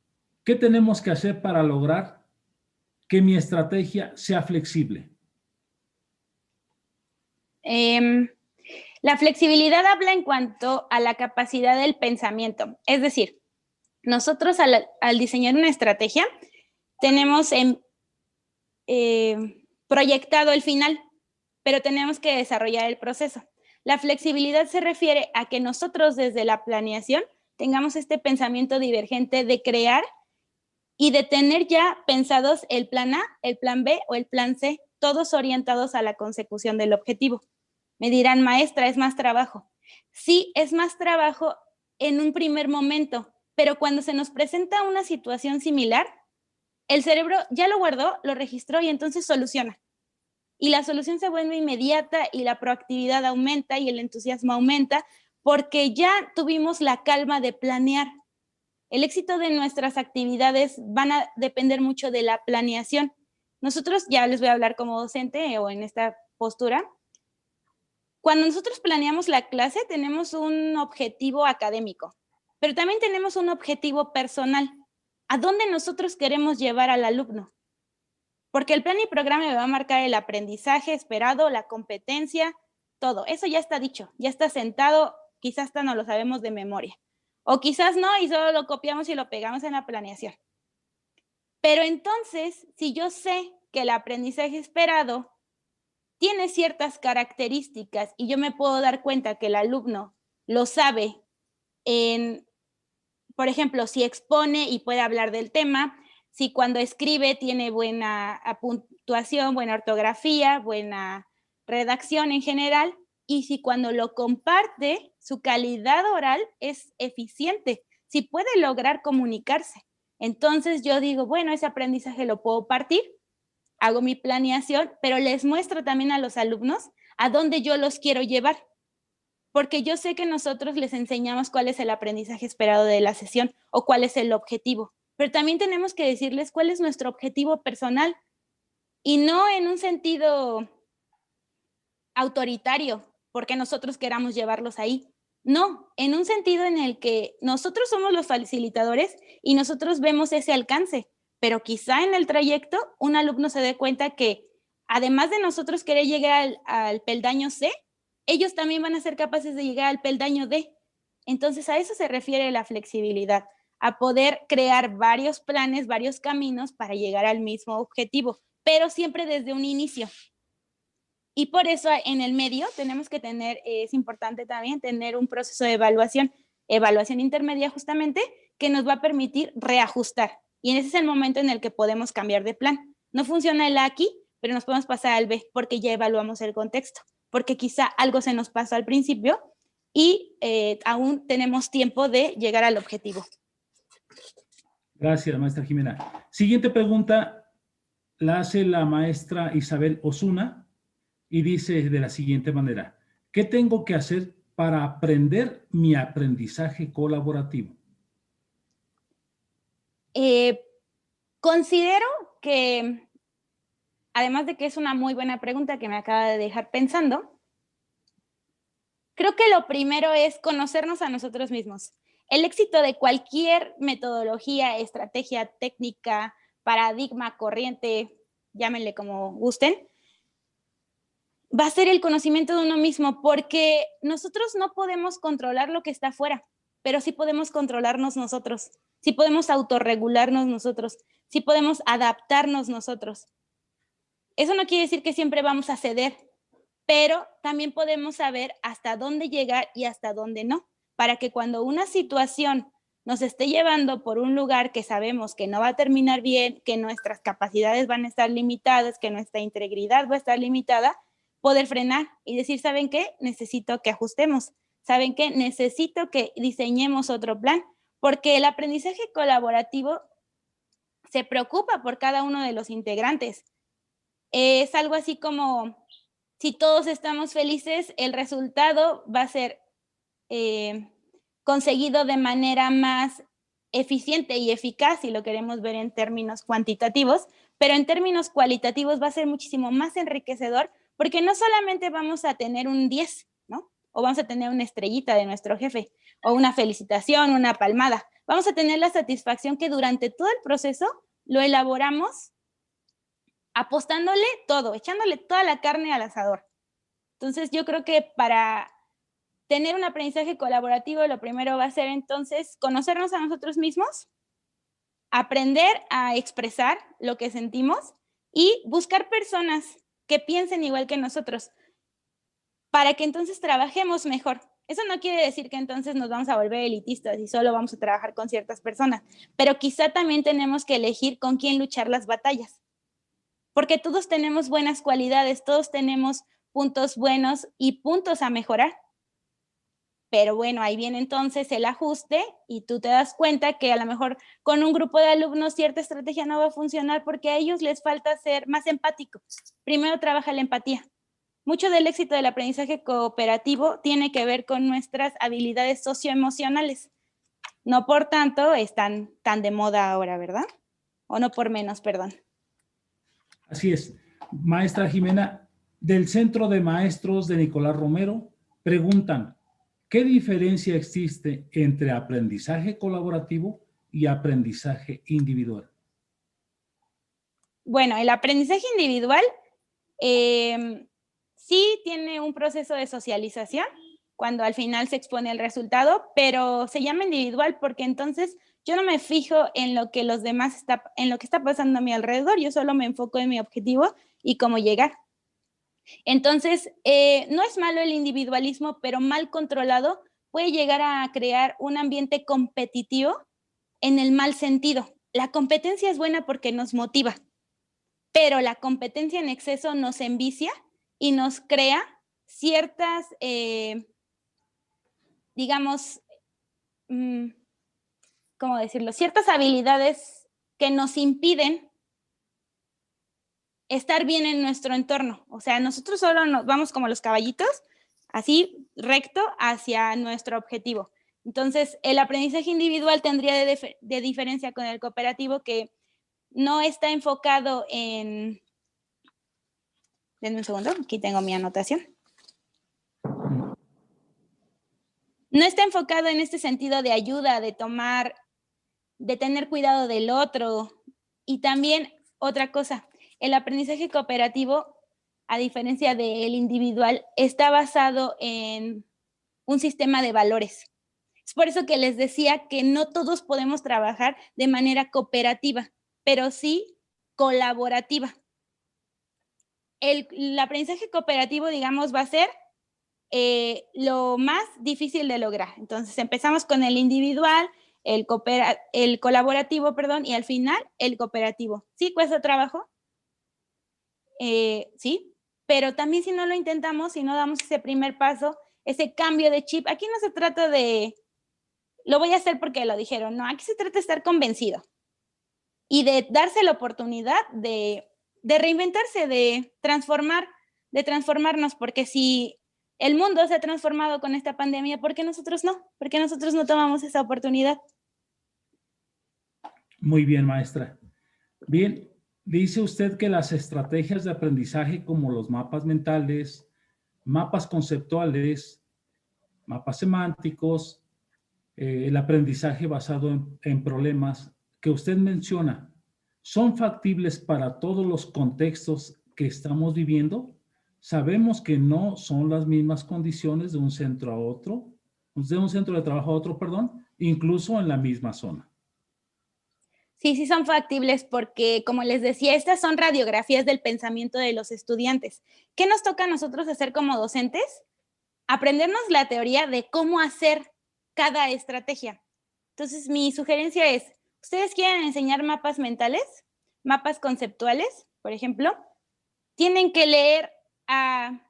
¿qué tenemos que hacer para lograr que mi estrategia sea flexible? La flexibilidad habla en cuanto a la capacidad del pensamiento. Es decir, nosotros al diseñar una estrategia tenemos proyectado el final, pero tenemos que desarrollar el proceso. La flexibilidad se refiere a que nosotros desde la planeación tengamos este pensamiento divergente de crear y de tener ya pensados el plan A, el plan B o el plan C, todos orientados a la consecución del objetivo. Me dirán, maestra, ¿es más trabajo? Sí, es más trabajo en un primer momento, pero cuando se nos presenta una situación similar, el cerebro ya lo guardó, lo registró y entonces soluciona. Y la solución se vuelve inmediata y la proactividad aumenta y el entusiasmo aumenta porque ya tuvimos la calma de planear. El éxito de nuestras actividades van a depender mucho de la planeación. Nosotros, ya les voy a hablar como docente o en esta postura, cuando nosotros planeamos la clase tenemos un objetivo académico, pero también tenemos un objetivo personal. ¿A dónde nosotros queremos llevar al alumno? Porque el plan y programa me va a marcar el aprendizaje esperado, la competencia, todo. Eso ya está dicho, ya está sentado, quizás hasta no lo sabemos de memoria. O quizás no y solo lo copiamos y lo pegamos en la planeación. Pero entonces, si yo sé que el aprendizaje esperado tiene ciertas características y yo me puedo dar cuenta que el alumno lo sabe por ejemplo, si expone y puede hablar del tema, si cuando escribe tiene buena puntuación, buena ortografía, buena redacción en general, y si cuando lo comparte, su calidad oral es eficiente, si puede lograr comunicarse. Entonces yo digo, bueno, ese aprendizaje lo puedo partir, hago mi planeación, pero les muestro también a los alumnos a dónde yo los quiero llevar, porque yo sé que nosotros les enseñamos cuál es el aprendizaje esperado de la sesión o cuál es el objetivo, pero también tenemos que decirles cuál es nuestro objetivo personal y no en un sentido autoritario, porque nosotros queramos llevarlos ahí. No, en un sentido en el que nosotros somos los facilitadores y nosotros vemos ese alcance, pero quizá en el trayecto un alumno se dé cuenta que además de nosotros querer llegar al peldaño C, ellos también van a ser capaces de llegar al peldaño D. Entonces a eso se refiere la flexibilidad, a poder crear varios planes, varios caminos para llegar al mismo objetivo, pero siempre desde un inicio. Y por eso en el medio tenemos que tener, es importante también tener un proceso de evaluación intermedia justamente, que nos va a permitir reajustar. Y ese es el momento en el que podemos cambiar de plan. No funciona el A aquí, pero nos podemos pasar al B porque ya evaluamos el contexto, porque quizá algo se nos pasó al principio y aún tenemos tiempo de llegar al objetivo. Gracias, maestra Jimena. Siguiente pregunta la hace la maestra Isabel Osuna y dice de la siguiente manera: ¿qué tengo que hacer para aprender mi aprendizaje colaborativo? Considero que, además de que es una muy buena pregunta que me acaba de dejar pensando, creo que lo primero es conocernos a nosotros mismos. El éxito de cualquier metodología, estrategia, técnica, paradigma, corriente, llámenle como gusten, va a ser el conocimiento de uno mismo, porque nosotros no podemos controlar lo que está afuera, pero sí podemos controlarnos nosotros, sí podemos autorregularnos nosotros, sí podemos adaptarnos nosotros. Eso no quiere decir que siempre vamos a ceder, pero también podemos saber hasta dónde llegar y hasta dónde no, para que cuando una situación nos esté llevando por un lugar que sabemos que no va a terminar bien, que nuestras capacidades van a estar limitadas, que nuestra integridad va a estar limitada, poder frenar y decir, ¿saben qué? Necesito que ajustemos. ¿Saben qué? Necesito que diseñemos otro plan, porque el aprendizaje colaborativo se preocupa por cada uno de los integrantes. Es algo así como, si todos estamos felices, el resultado va a ser conseguido de manera más eficiente y eficaz, si lo queremos ver en términos cuantitativos, pero en términos cualitativos va a ser muchísimo más enriquecedor, porque no solamente vamos a tener un 10, ¿no? O vamos a tener una estrellita de nuestro jefe, o una felicitación, una palmada. Vamos a tener la satisfacción que durante todo el proceso lo elaboramos apostándole todo, echándole toda la carne al asador. Entonces yo creo que para tener un aprendizaje colaborativo, lo primero va a ser entonces conocernos a nosotros mismos, aprender a expresar lo que sentimos y buscar personas que piensen igual que nosotros para que entonces trabajemos mejor. Eso no quiere decir que entonces nos vamos a volver elitistas y solo vamos a trabajar con ciertas personas, pero quizá también tenemos que elegir con quién luchar las batallas, porque todos tenemos buenas cualidades, todos tenemos puntos buenos y puntos a mejorar. Pero bueno, ahí viene entonces el ajuste y tú te das cuenta que a lo mejor con un grupo de alumnos cierta estrategia no va a funcionar porque a ellos les falta ser más empáticos. Primero trabaja la empatía. Mucho del éxito del aprendizaje cooperativo tiene que ver con nuestras habilidades socioemocionales. No por tanto están tan de moda ahora, ¿verdad? O no por menos, perdón. Así es. Maestra Jimena, del Centro de Maestros de Nicolás Romero, preguntan: ¿qué diferencia existe entre aprendizaje colaborativo y aprendizaje individual? Bueno, el aprendizaje individual sí tiene un proceso de socialización cuando al final se expone el resultado, pero se llama individual porque entonces yo no me fijo en lo que los demás en lo que está pasando a mi alrededor, yo solo me enfoco en mi objetivo y cómo llegar. Entonces, no es malo el individualismo, pero mal controlado puede llegar a crear un ambiente competitivo en el mal sentido. la competencia es buena porque nos motiva, pero la competencia en exceso nos envicia y nos crea ciertas, digamos, ¿cómo decirlo? Ciertas habilidades que nos impiden estar bien en nuestro entorno. O sea, nosotros solo nos vamos como los caballitos, así recto hacia nuestro objetivo. Entonces, el aprendizaje individual tendría de diferencia con el cooperativo, que no está enfocado en... Denme un segundo, aquí tengo mi anotación. No está enfocado en este sentido de ayuda, de tener cuidado del otro. Y también otra cosa, el aprendizaje cooperativo, a diferencia del individual, está basado en un sistema de valores. Es por eso que les decía que no todos podemos trabajar de manera cooperativa, pero sí colaborativa. El aprendizaje cooperativo, digamos, va a ser lo más difícil de lograr. Entonces, empezamos con el individual, el colaborativo, perdón, y al final el cooperativo. ¿Sí cuesta trabajo? Sí, pero también si no lo intentamos, si no damos ese primer paso, ese cambio de chip, aquí no se trata de, lo voy a hacer porque lo dijeron, no, aquí se trata de estar convencido y de darse la oportunidad de reinventarse, de transformarnos, porque si el mundo se ha transformado con esta pandemia, ¿por qué nosotros no? ¿Por qué nosotros no tomamos esa oportunidad? Muy bien, maestra. Bien, dice usted que las estrategias de aprendizaje como los mapas mentales, mapas conceptuales, mapas semánticos, el aprendizaje basado en problemas que usted menciona, ¿son factibles para todos los contextos que estamos viviendo? Sabemos que no son las mismas condiciones de un centro a otro, de un centro de trabajo a otro, perdón, incluso en la misma zona. Sí, sí son factibles porque, como les decía, estas son radiografías del pensamiento de los estudiantes. ¿Qué nos toca a nosotros hacer como docentes? Aprendernos la teoría de cómo hacer cada estrategia. Entonces, mi sugerencia es, ¿ustedes quieren enseñar mapas mentales? Mapas conceptuales, por ejemplo. Tienen que leer a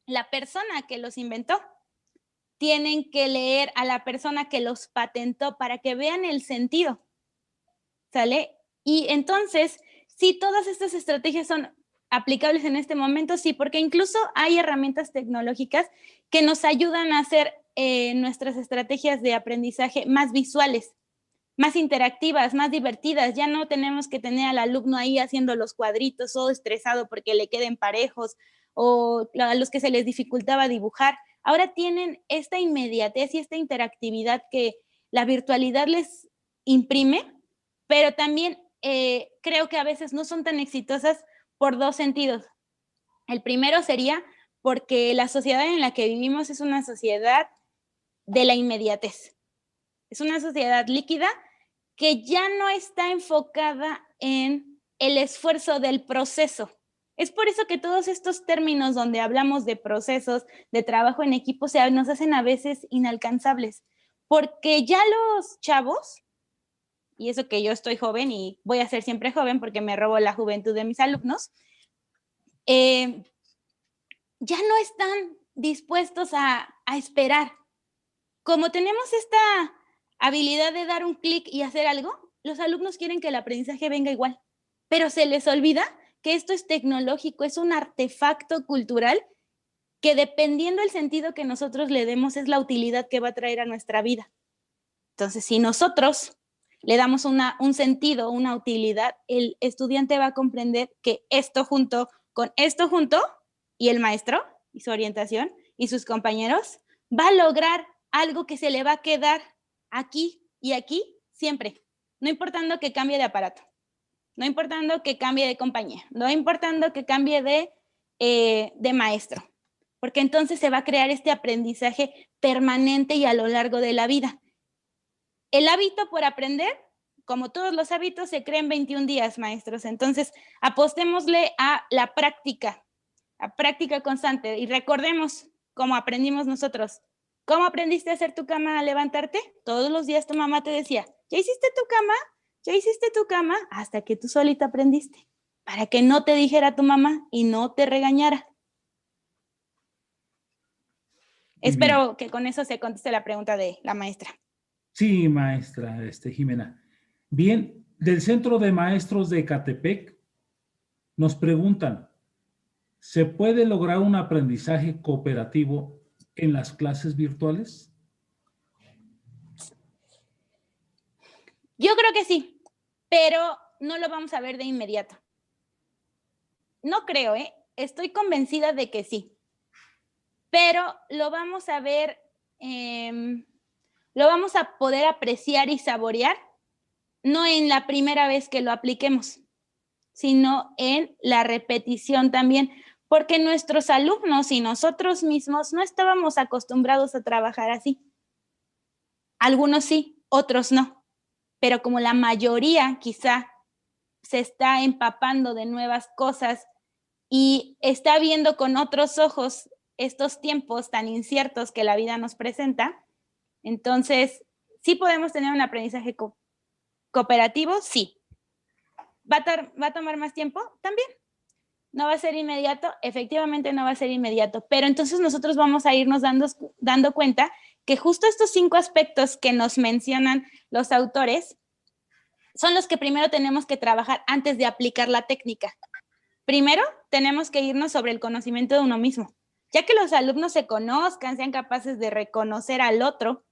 la persona que los inventó. Tienen que leer a la persona que los patentó para que vean el sentido. ¿Sale? Y entonces, sí, todas estas estrategias son aplicables en este momento, sí, porque incluso hay herramientas tecnológicas que nos ayudan a hacer nuestras estrategias de aprendizaje más visuales, más interactivas, más divertidas. Ya no tenemos que tener al alumno ahí haciendo los cuadritos o estresado porque le queden parejos o a los que se les dificultaba dibujar. Ahora tienen esta inmediatez y esta interactividad que la virtualidad les imprime, pero también creo que a veces no son tan exitosas por dos sentidos. El primero sería porque la sociedad en la que vivimos es una sociedad de la inmediatez. Es una sociedad líquida que ya no está enfocada en el esfuerzo del proceso. Es por eso que todos estos términos donde hablamos de procesos, de trabajo en equipo, nos hacen a veces inalcanzables, porque ya los chavos, y eso que yo estoy joven y voy a ser siempre joven porque me robo la juventud de mis alumnos, ya no están dispuestos a esperar. Como tenemos esta habilidad de dar un clic y hacer algo, los alumnos quieren que el aprendizaje venga igual, pero se les olvida que esto es tecnológico, es un artefacto cultural que dependiendo del sentido que nosotros le demos es la utilidad que va a traer a nuestra vida. Entonces, si nosotros le damos un sentido, una utilidad, el estudiante va a comprender que esto junto con esto junto, y el maestro, y su orientación, y sus compañeros, va a lograr algo que se le va a quedar aquí y aquí siempre, no importando que cambie de aparato, no importando que cambie de compañía, no importando que cambie de maestro, porque entonces se va a crear este aprendizaje permanente y a lo largo de la vida. El hábito por aprender, como todos los hábitos, se crea en 21 días, maestros. Entonces, apostémosle a la práctica constante. Y recordemos cómo aprendimos nosotros. ¿Cómo aprendiste a hacer tu cama al levantarte? Todos los días tu mamá te decía, ¿ya hiciste tu cama? ya hiciste tu cama hasta que tú solita aprendiste, para que no te dijera tu mamá y no te regañara. Espero que con eso se conteste la pregunta de la maestra. Sí, maestra Jimena. Bien, del Centro de Maestros de Ecatepec nos preguntan, ¿se puede lograr un aprendizaje cooperativo en las clases virtuales? Yo creo que sí, pero no lo vamos a ver de inmediato. No creo, estoy convencida de que sí, pero lo vamos a ver, lo vamos a poder apreciar y saborear, no en la primera vez que lo apliquemos, sino en la repetición también, porque nuestros alumnos y nosotros mismos no estábamos acostumbrados a trabajar así. Algunos sí, otros no, pero como la mayoría quizá se está empapando de nuevas cosas y está viendo con otros ojos estos tiempos tan inciertos que la vida nos presenta, entonces sí podemos tener un aprendizaje cooperativo, sí. ¿Va a tomar más tiempo? También. ¿No va a ser inmediato? Efectivamente no va a ser inmediato, pero entonces nosotros vamos a irnos dando cuenta que justo estos 5 aspectos que nos mencionan los autores son los que primero tenemos que trabajar antes de aplicar la técnica. Primero, tenemos que irnos sobre el conocimiento de uno mismo. Ya que los alumnos se conozcan, sean capaces de reconocer al otro,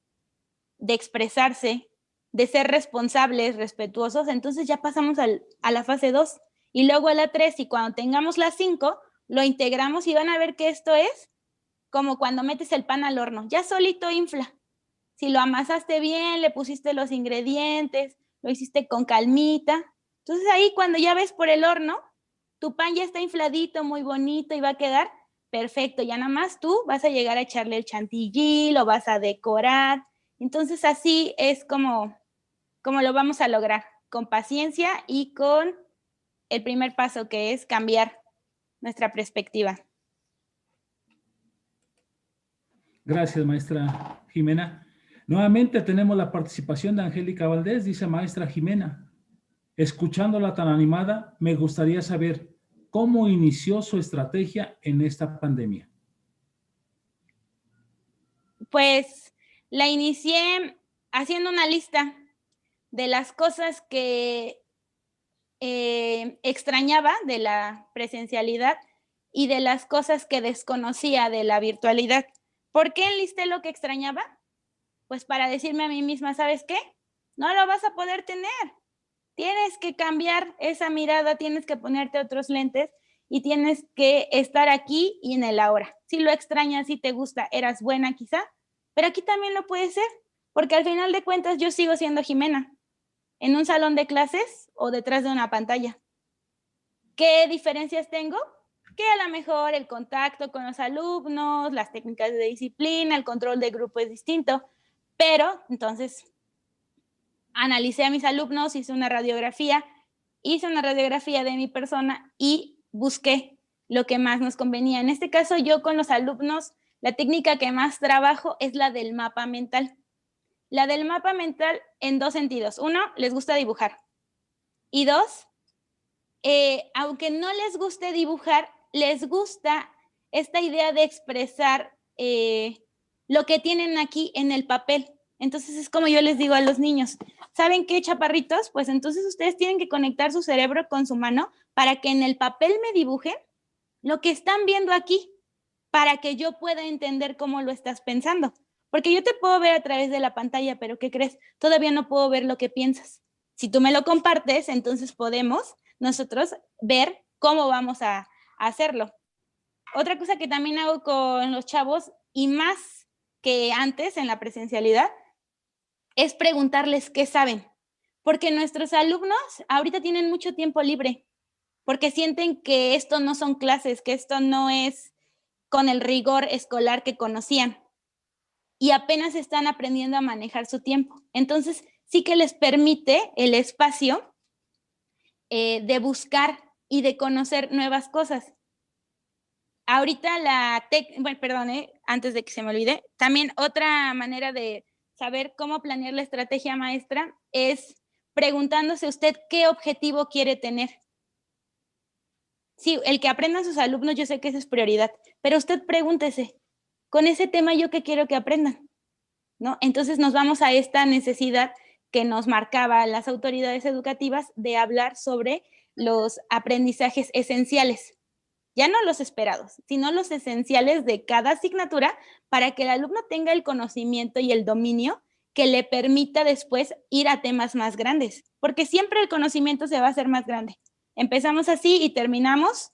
de expresarse, de ser responsables, respetuosos, entonces ya pasamos a la fase 2 y luego a la 3 y cuando tengamos la 5, lo integramos y van a ver que esto es como cuando metes el pan al horno, ya solito infla. Si lo amasaste bien, le pusiste los ingredientes, lo hiciste con calmita, entonces ahí cuando ya ves por el horno, tu pan ya está infladito, muy bonito y va a quedar perfecto. Ya nada más tú vas a llegar a echarle el chantilly, lo vas a decorar. Entonces así es como lo vamos a lograr, con paciencia y con el primer paso que es cambiar nuestra perspectiva. Gracias, maestra Jimena. Nuevamente tenemos la participación de Angélica Valdés, dice maestra Jimena. Escuchándola tan animada, me gustaría saber cómo inició su estrategia en esta pandemia. Pues la inicié haciendo una lista de las cosas que extrañaba de la presencialidad y de las cosas que desconocía de la virtualidad. ¿Por qué enlisté lo que extrañaba? Pues para decirme a mí misma, ¿sabes qué? No lo vas a poder tener. Tienes que cambiar esa mirada, tienes que ponerte otros lentes y tienes que estar aquí y en el ahora. Si lo extrañas, si te gusta, eras buena quizá, pero aquí también lo puede ser, porque al final de cuentas yo sigo siendo Jimena, en un salón de clases o detrás de una pantalla. ¿Qué diferencias tengo? Que a lo mejor el contacto con los alumnos, las técnicas de disciplina, el control de grupo es distinto, pero entonces analicé a mis alumnos, hice una radiografía de mi persona y busqué lo que más nos convenía. En este caso, yo con los alumnos, la técnica que más trabajo es la del mapa mental. La del mapa mental en 2 sentidos. 1, les gusta dibujar. Y 2, aunque no les guste dibujar, les gusta esta idea de expresar lo que tienen aquí en el papel. Entonces es como yo les digo a los niños, ¿saben qué, chaparritos? Pues entonces ustedes tienen que conectar su cerebro con su mano para que en el papel me dibujen lo que están viendo aquí, para que yo pueda entender cómo lo estás pensando. Porque yo te puedo ver a través de la pantalla, pero ¿qué crees? Todavía no puedo ver lo que piensas. Si tú me lo compartes, entonces podemos nosotros ver cómo vamos a hacerlo. Otra cosa que también hago con los chavos, y más que antes en la presencialidad, es preguntarles qué saben. Porque nuestros alumnos ahorita tienen mucho tiempo libre, porque sienten que esto no son clases, que esto no es con el rigor escolar que conocían. Y apenas están aprendiendo a manejar su tiempo. Entonces, sí que les permite el espacio de buscar y de conocer nuevas cosas. Ahorita antes de que se me olvide, también otra manera de saber cómo planear la estrategia maestra es preguntándose usted qué objetivo quiere tener. Sí, el que aprendan sus alumnos, yo sé que esa es prioridad, pero usted pregúntese, con ese tema yo qué quiero que aprendan, ¿no? Entonces nos vamos a esta necesidad que nos marcaban las autoridades educativas de hablar sobre los aprendizajes esenciales. Ya no los esperados, sino los esenciales de cada asignatura para que el alumno tenga el conocimiento y el dominio que le permita después ir a temas más grandes, porque siempre el conocimiento se va a hacer más grande. Empezamos así y terminamos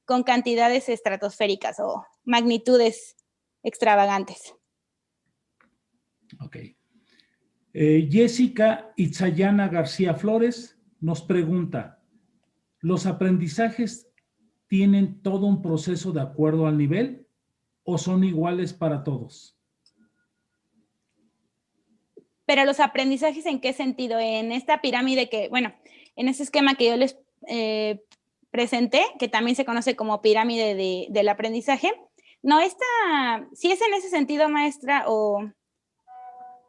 con cantidades estratosféricas o magnitudes extravagantes. Ok. Jessica Itzayana García Flores nos pregunta, ¿los aprendizajes tienen todo un proceso de acuerdo al nivel o son iguales para todos? Pero los aprendizajes, ¿en qué sentido? En esta pirámide que, bueno, en ese esquema que yo les presenté, que también se conoce como pirámide del aprendizaje, no, si es en ese sentido, maestra, o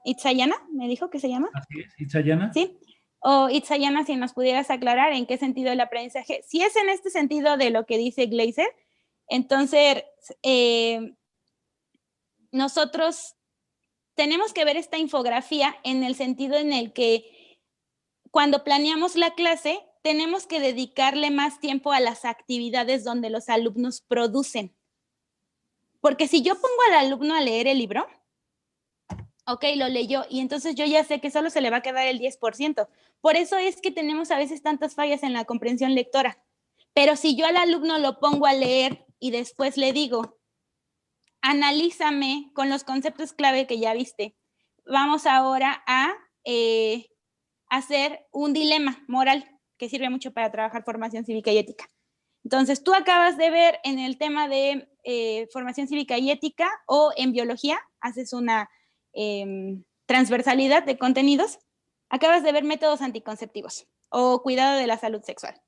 Itzayana, me dijo que se llama. Así es, Itzayana. Sí, o Itzayana, si nos pudieras aclarar en qué sentido el aprendizaje. Si es en este sentido de lo que dice Gleiser, entonces nosotros tenemos que ver esta infografía en el sentido en el que cuando planeamos la clase, tenemos que dedicarle más tiempo a las actividades donde los alumnos producen. Porque si yo pongo al alumno a leer el libro, ok, lo leyó y entonces yo ya sé que solo se le va a quedar el 10%. Por eso es que tenemos a veces tantas fallas en la comprensión lectora. Pero si yo al alumno lo pongo a leer y después le digo, analízame con los conceptos clave que ya viste. Vamos ahora a hacer un dilema moral que sirve mucho para trabajar formación cívica y ética. Entonces, tú acabas de ver en el tema de formación cívica y ética o en biología, haces una transversalidad de contenidos, acabas de ver métodos anticonceptivos o cuidado de la salud sexual.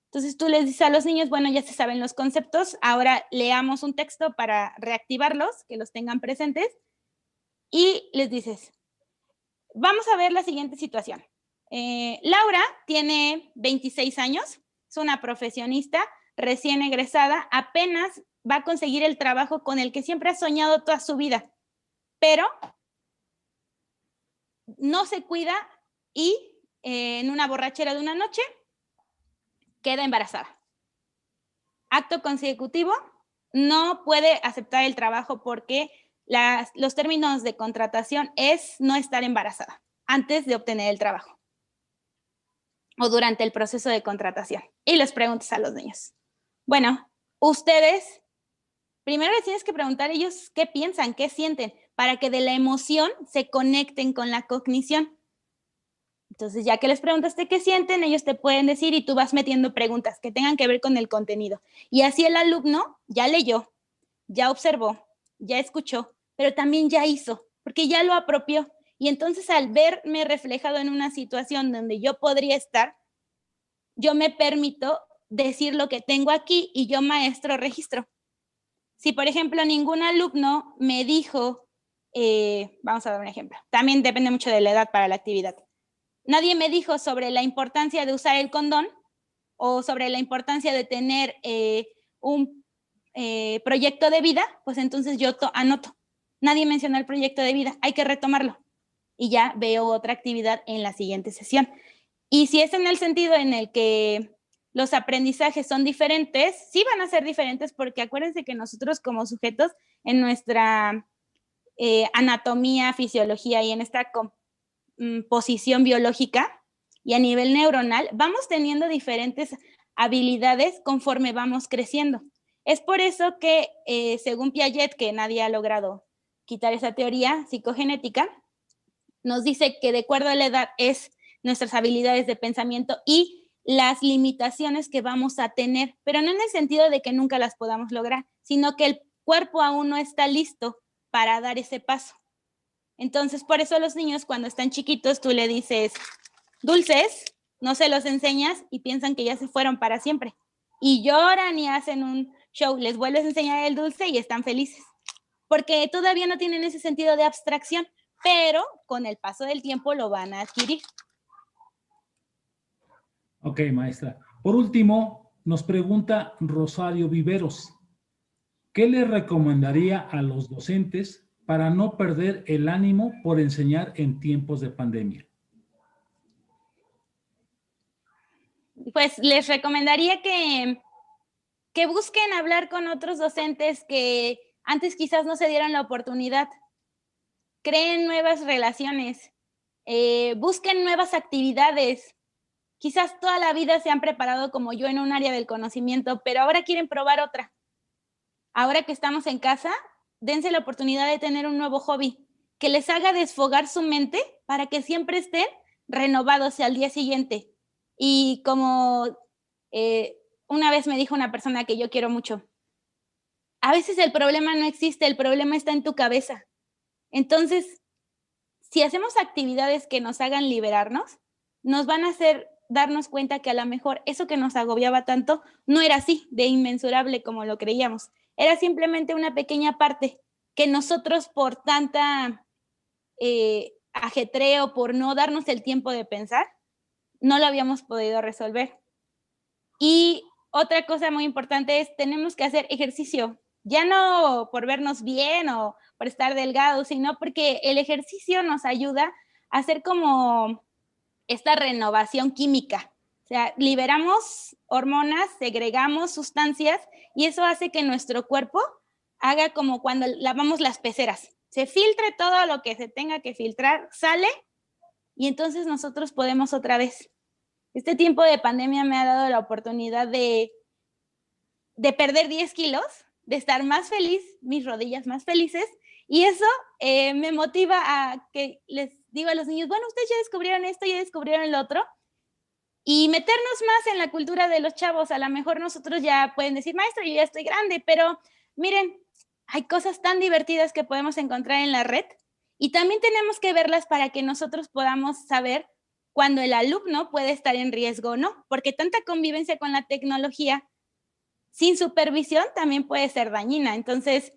Entonces tú les dices a los niños, bueno, ya se saben los conceptos, ahora leamos un texto para reactivarlos, que los tengan presentes, y les dices, vamos a ver la siguiente situación. Laura tiene 26 años, es una profesionista recién egresada, apenas va a conseguir el trabajo con el que siempre ha soñado toda su vida, pero no se cuida y en una borrachera de una noche queda embarazada. Acto consecutivo, no puede aceptar el trabajo porque los términos de contratación es no estar embarazada antes de obtener el trabajo o durante el proceso de contratación. Y les preguntas a los niños. Bueno, ustedes, primero les tienes que preguntar a ellos qué piensan, qué sienten, para que de la emoción se conecten con la cognición. Entonces, ya que les preguntaste qué sienten, ellos te pueden decir y tú vas metiendo preguntas que tengan que ver con el contenido. Y así el alumno ya leyó, ya observó, ya escuchó, pero también ya hizo, porque ya lo apropió. Y entonces al verme reflejado en una situación donde yo podría estar, yo me permito decir lo que tengo aquí y yo, maestro, registro. Si, por ejemplo, ningún alumno me dijo, vamos a dar un ejemplo, también depende mucho de la edad para la actividad. Nadie me dijo sobre la importancia de usar el condón o sobre la importancia de tener un proyecto de vida, pues entonces yo anoto. Nadie mencionó el proyecto de vida, hay que retomarlo. Y ya veo otra actividad en la siguiente sesión. Y si es en el sentido en el que los aprendizajes son diferentes, sí van a ser diferentes porque acuérdense que nosotros como sujetos en nuestra anatomía, fisiología y en esta posición biológica y a nivel neuronal, vamos teniendo diferentes habilidades conforme vamos creciendo. Es por eso que, según Piaget, que nadie ha logrado quitar esa teoría psicogenética, nos dice que de acuerdo a la edad es nuestras habilidades de pensamiento y las limitaciones que vamos a tener, pero no en el sentido de que nunca las podamos lograr, sino que el cuerpo aún no está listo para dar ese paso. Entonces, por eso a los niños cuando están chiquitos tú le dices dulces, no se los enseñas y piensan que ya se fueron para siempre. Y lloran y hacen un show, les vuelves a enseñar el dulce y están felices. Porque todavía no tienen ese sentido de abstracción, pero con el paso del tiempo lo van a adquirir. Ok, maestra. Por último, nos pregunta Rosario Viveros, ¿qué le recomendaría a los docentes para no perder el ánimo por enseñar en tiempos de pandemia? Pues les recomendaría que busquen hablar con otros docentes que antes quizás no se dieron la oportunidad. Creen nuevas relaciones, busquen nuevas actividades. Quizás toda la vida se han preparado como yo en un área del conocimiento, pero ahora quieren probar otra. Ahora que estamos en casa, dense la oportunidad de tener un nuevo hobby que les haga desfogar su mente para que siempre estén renovados al día siguiente. Y como una vez me dijo una persona que yo quiero mucho, a veces el problema no existe, el problema está en tu cabeza. Entonces, si hacemos actividades que nos hagan liberarnos, nos van a hacer darnos cuenta que a lo mejor eso que nos agobiaba tanto no era así de inmensurable como lo creíamos. Era simplemente una pequeña parte que nosotros por tanta ajetreo, por no darnos el tiempo de pensar, no lo habíamos podido resolver. Y otra cosa muy importante es, tenemos que hacer ejercicio, ya no por vernos bien o por estar delgados, sino porque el ejercicio nos ayuda a hacer como esta renovación química. O sea, liberamos hormonas, segregamos sustancias y eso hace que nuestro cuerpo haga como cuando lavamos las peceras. Se filtre todo lo que se tenga que filtrar, sale y entonces nosotros podemos otra vez. Este tiempo de pandemia me ha dado la oportunidad de perder 10 kilos, de estar más feliz, mis rodillas más felices, y eso me motiva a que les digo a los niños, bueno, ustedes ya descubrieron esto, ya descubrieron el otro, y meternos más en la cultura de los chavos. A lo mejor nosotros ya pueden decir, maestro, yo ya estoy grande, pero miren, hay cosas tan divertidas que podemos encontrar en la red, y también tenemos que verlas para que nosotros podamos saber cuando el alumno puede estar en riesgo o no, porque tanta convivencia con la tecnología sin supervisión también puede ser dañina. Entonces,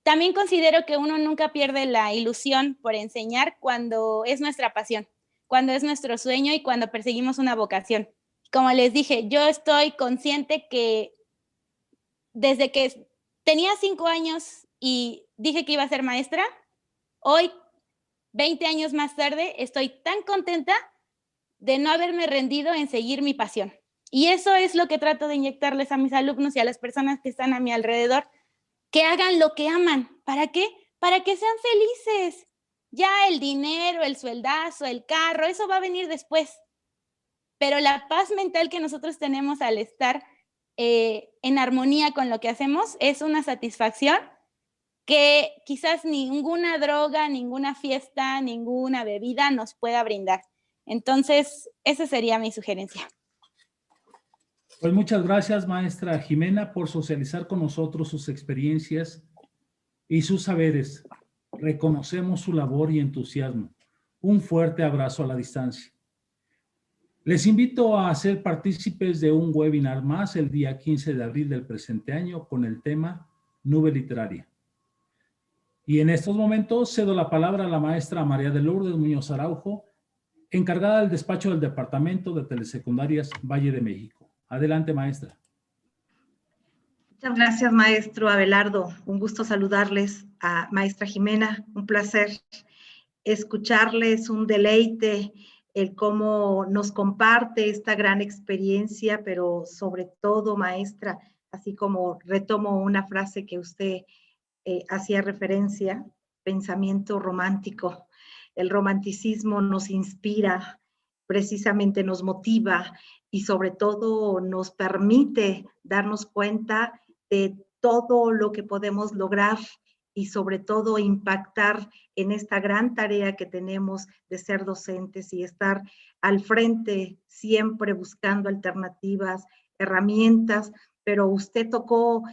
también considero que uno nunca pierde la ilusión por enseñar cuando es nuestra pasión, cuando es nuestro sueño y cuando perseguimos una vocación. Como les dije, yo estoy consciente que desde que tenía 5 años y dije que iba a ser maestra, hoy, 20 años más tarde, estoy tan contenta de no haberme rendido en seguir mi pasión. Y eso es lo que trato de inyectarles a mis alumnos y a las personas que están a mi alrededor, que hagan lo que aman. ¿Para qué? Para que sean felices. Ya el dinero, el sueldazo, el carro, eso va a venir después. Pero la paz mental que nosotros tenemos al estar en armonía con lo que hacemos es una satisfacción que quizás ninguna droga, ninguna fiesta, ninguna bebida nos pueda brindar. Entonces, esa sería mi sugerencia. Pues muchas gracias, maestra Jimena, por socializar con nosotros sus experiencias y sus saberes. Reconocemos su labor y entusiasmo. Un fuerte abrazo a la distancia. Les invito a ser partícipes de un webinar más el día 15 de abril del presente año con el tema Nube Literaria. Y en estos momentos cedo la palabra a la maestra María de Lourdes Muñoz Araujo, encargada del despacho del Departamento de Telesecundarias Valle de México. Adelante, maestra. Muchas gracias, maestro Abelardo. Un gusto saludarles. A maestra Jimena, un placer escucharles, un deleite el cómo nos comparte esta gran experiencia, pero sobre todo, maestra, así como retomo una frase que usted hacía referencia, pensamiento romántico. El romanticismo nos inspira, precisamente nos motiva y sobre todo nos permite darnos cuenta de todo lo que podemos lograr y sobre todo impactar en esta gran tarea que tenemos de ser docentes y estar al frente siempre buscando alternativas, herramientas, pero usted tocó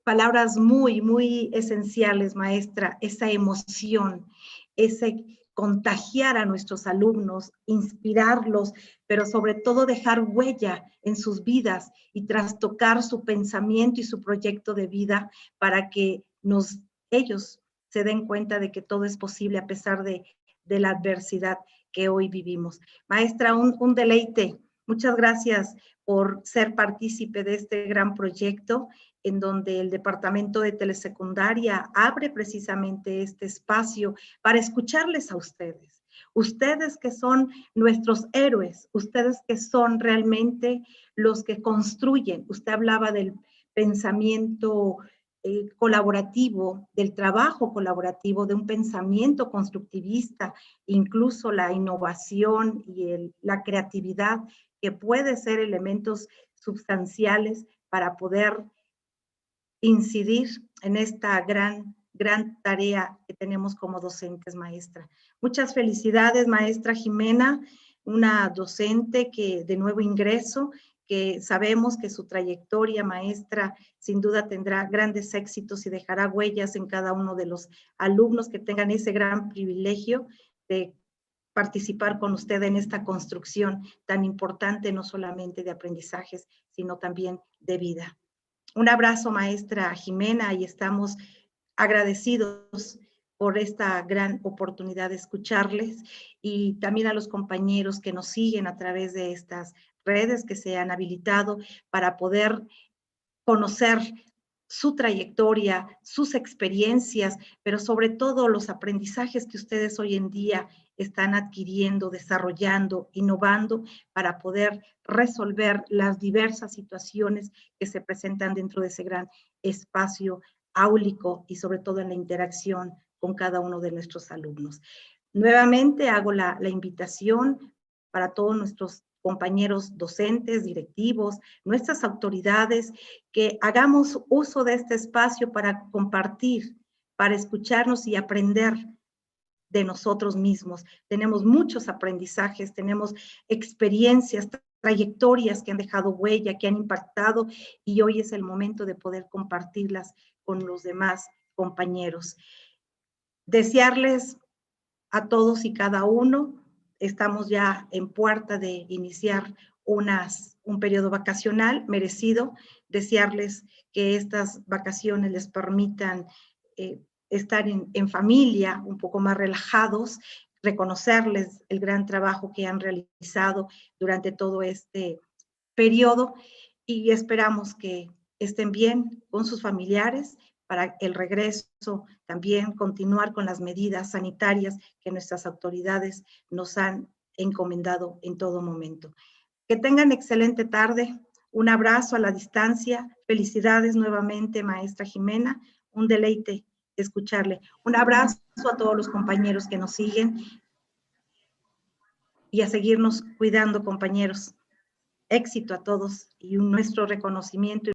palabras muy, muy esenciales, maestra, esa emoción, ese contagiar a nuestros alumnos, inspirarlos, pero sobre todo dejar huella en sus vidas y trastocar su pensamiento y su proyecto de vida para que ellos se den cuenta de que todo es posible a pesar de la adversidad. que hoy vivimos. Maestra, un deleite. Muchas gracias por ser partícipe de este gran proyecto en donde el Departamento de Telesecundaria abre precisamente este espacio para escucharles a ustedes. Ustedes que son nuestros héroes, ustedes que son realmente los que construyen. Usted hablaba del pensamiento colaborativo, del trabajo colaborativo, de un pensamiento constructivista, incluso la innovación y la creatividad, que puede ser elementos sustanciales para poder incidir en esta gran tarea que tenemos como docentes, maestra. Muchas felicidades, maestra Jimena, una docente que de nuevo ingreso, que sabemos que su trayectoria, maestra, sin duda tendrá grandes éxitos y dejará huellas en cada uno de los alumnos que tengan ese gran privilegio de participar con usted en esta construcción tan importante, no solamente de aprendizajes, sino también de vida. Un abrazo, maestra Jimena, y estamos agradecidos por esta gran oportunidad de escucharles, y también a los compañeros que nos siguen a través de estas redes que se han habilitado para poder conocer su trayectoria, sus experiencias, pero sobre todo los aprendizajes que ustedes hoy en día están adquiriendo, desarrollando, innovando para poder resolver las diversas situaciones que se presentan dentro de ese gran espacio áulico y sobre todo en la interacción con cada uno de nuestros alumnos. Nuevamente hago la invitación para todos nuestros compañeros docentes, directivos, nuestras autoridades, que hagamos uso de este espacio para compartir, para escucharnos y aprender de nosotros mismos. Tenemos muchos aprendizajes, tenemos experiencias, trayectorias que han dejado huella, que han impactado, y hoy es el momento de poder compartirlas con los demás compañeros. Desearles a todos y cada uno, estamos ya en puerta de iniciar un periodo vacacional merecido, desearles que estas vacaciones les permitan estar en familia, un poco más relajados, reconocerles el gran trabajo que han realizado durante todo este periodo, y esperamos que estén bien con sus familiares para el regreso, también continuar con las medidas sanitarias que nuestras autoridades nos han encomendado en todo momento. Que tengan excelente tarde, un abrazo a la distancia, felicidades nuevamente, maestra Jimena, un deleite escucharle. Un abrazo a todos los compañeros que nos siguen y a seguirnos cuidando, compañeros. Éxito a todos y nuestro reconocimiento.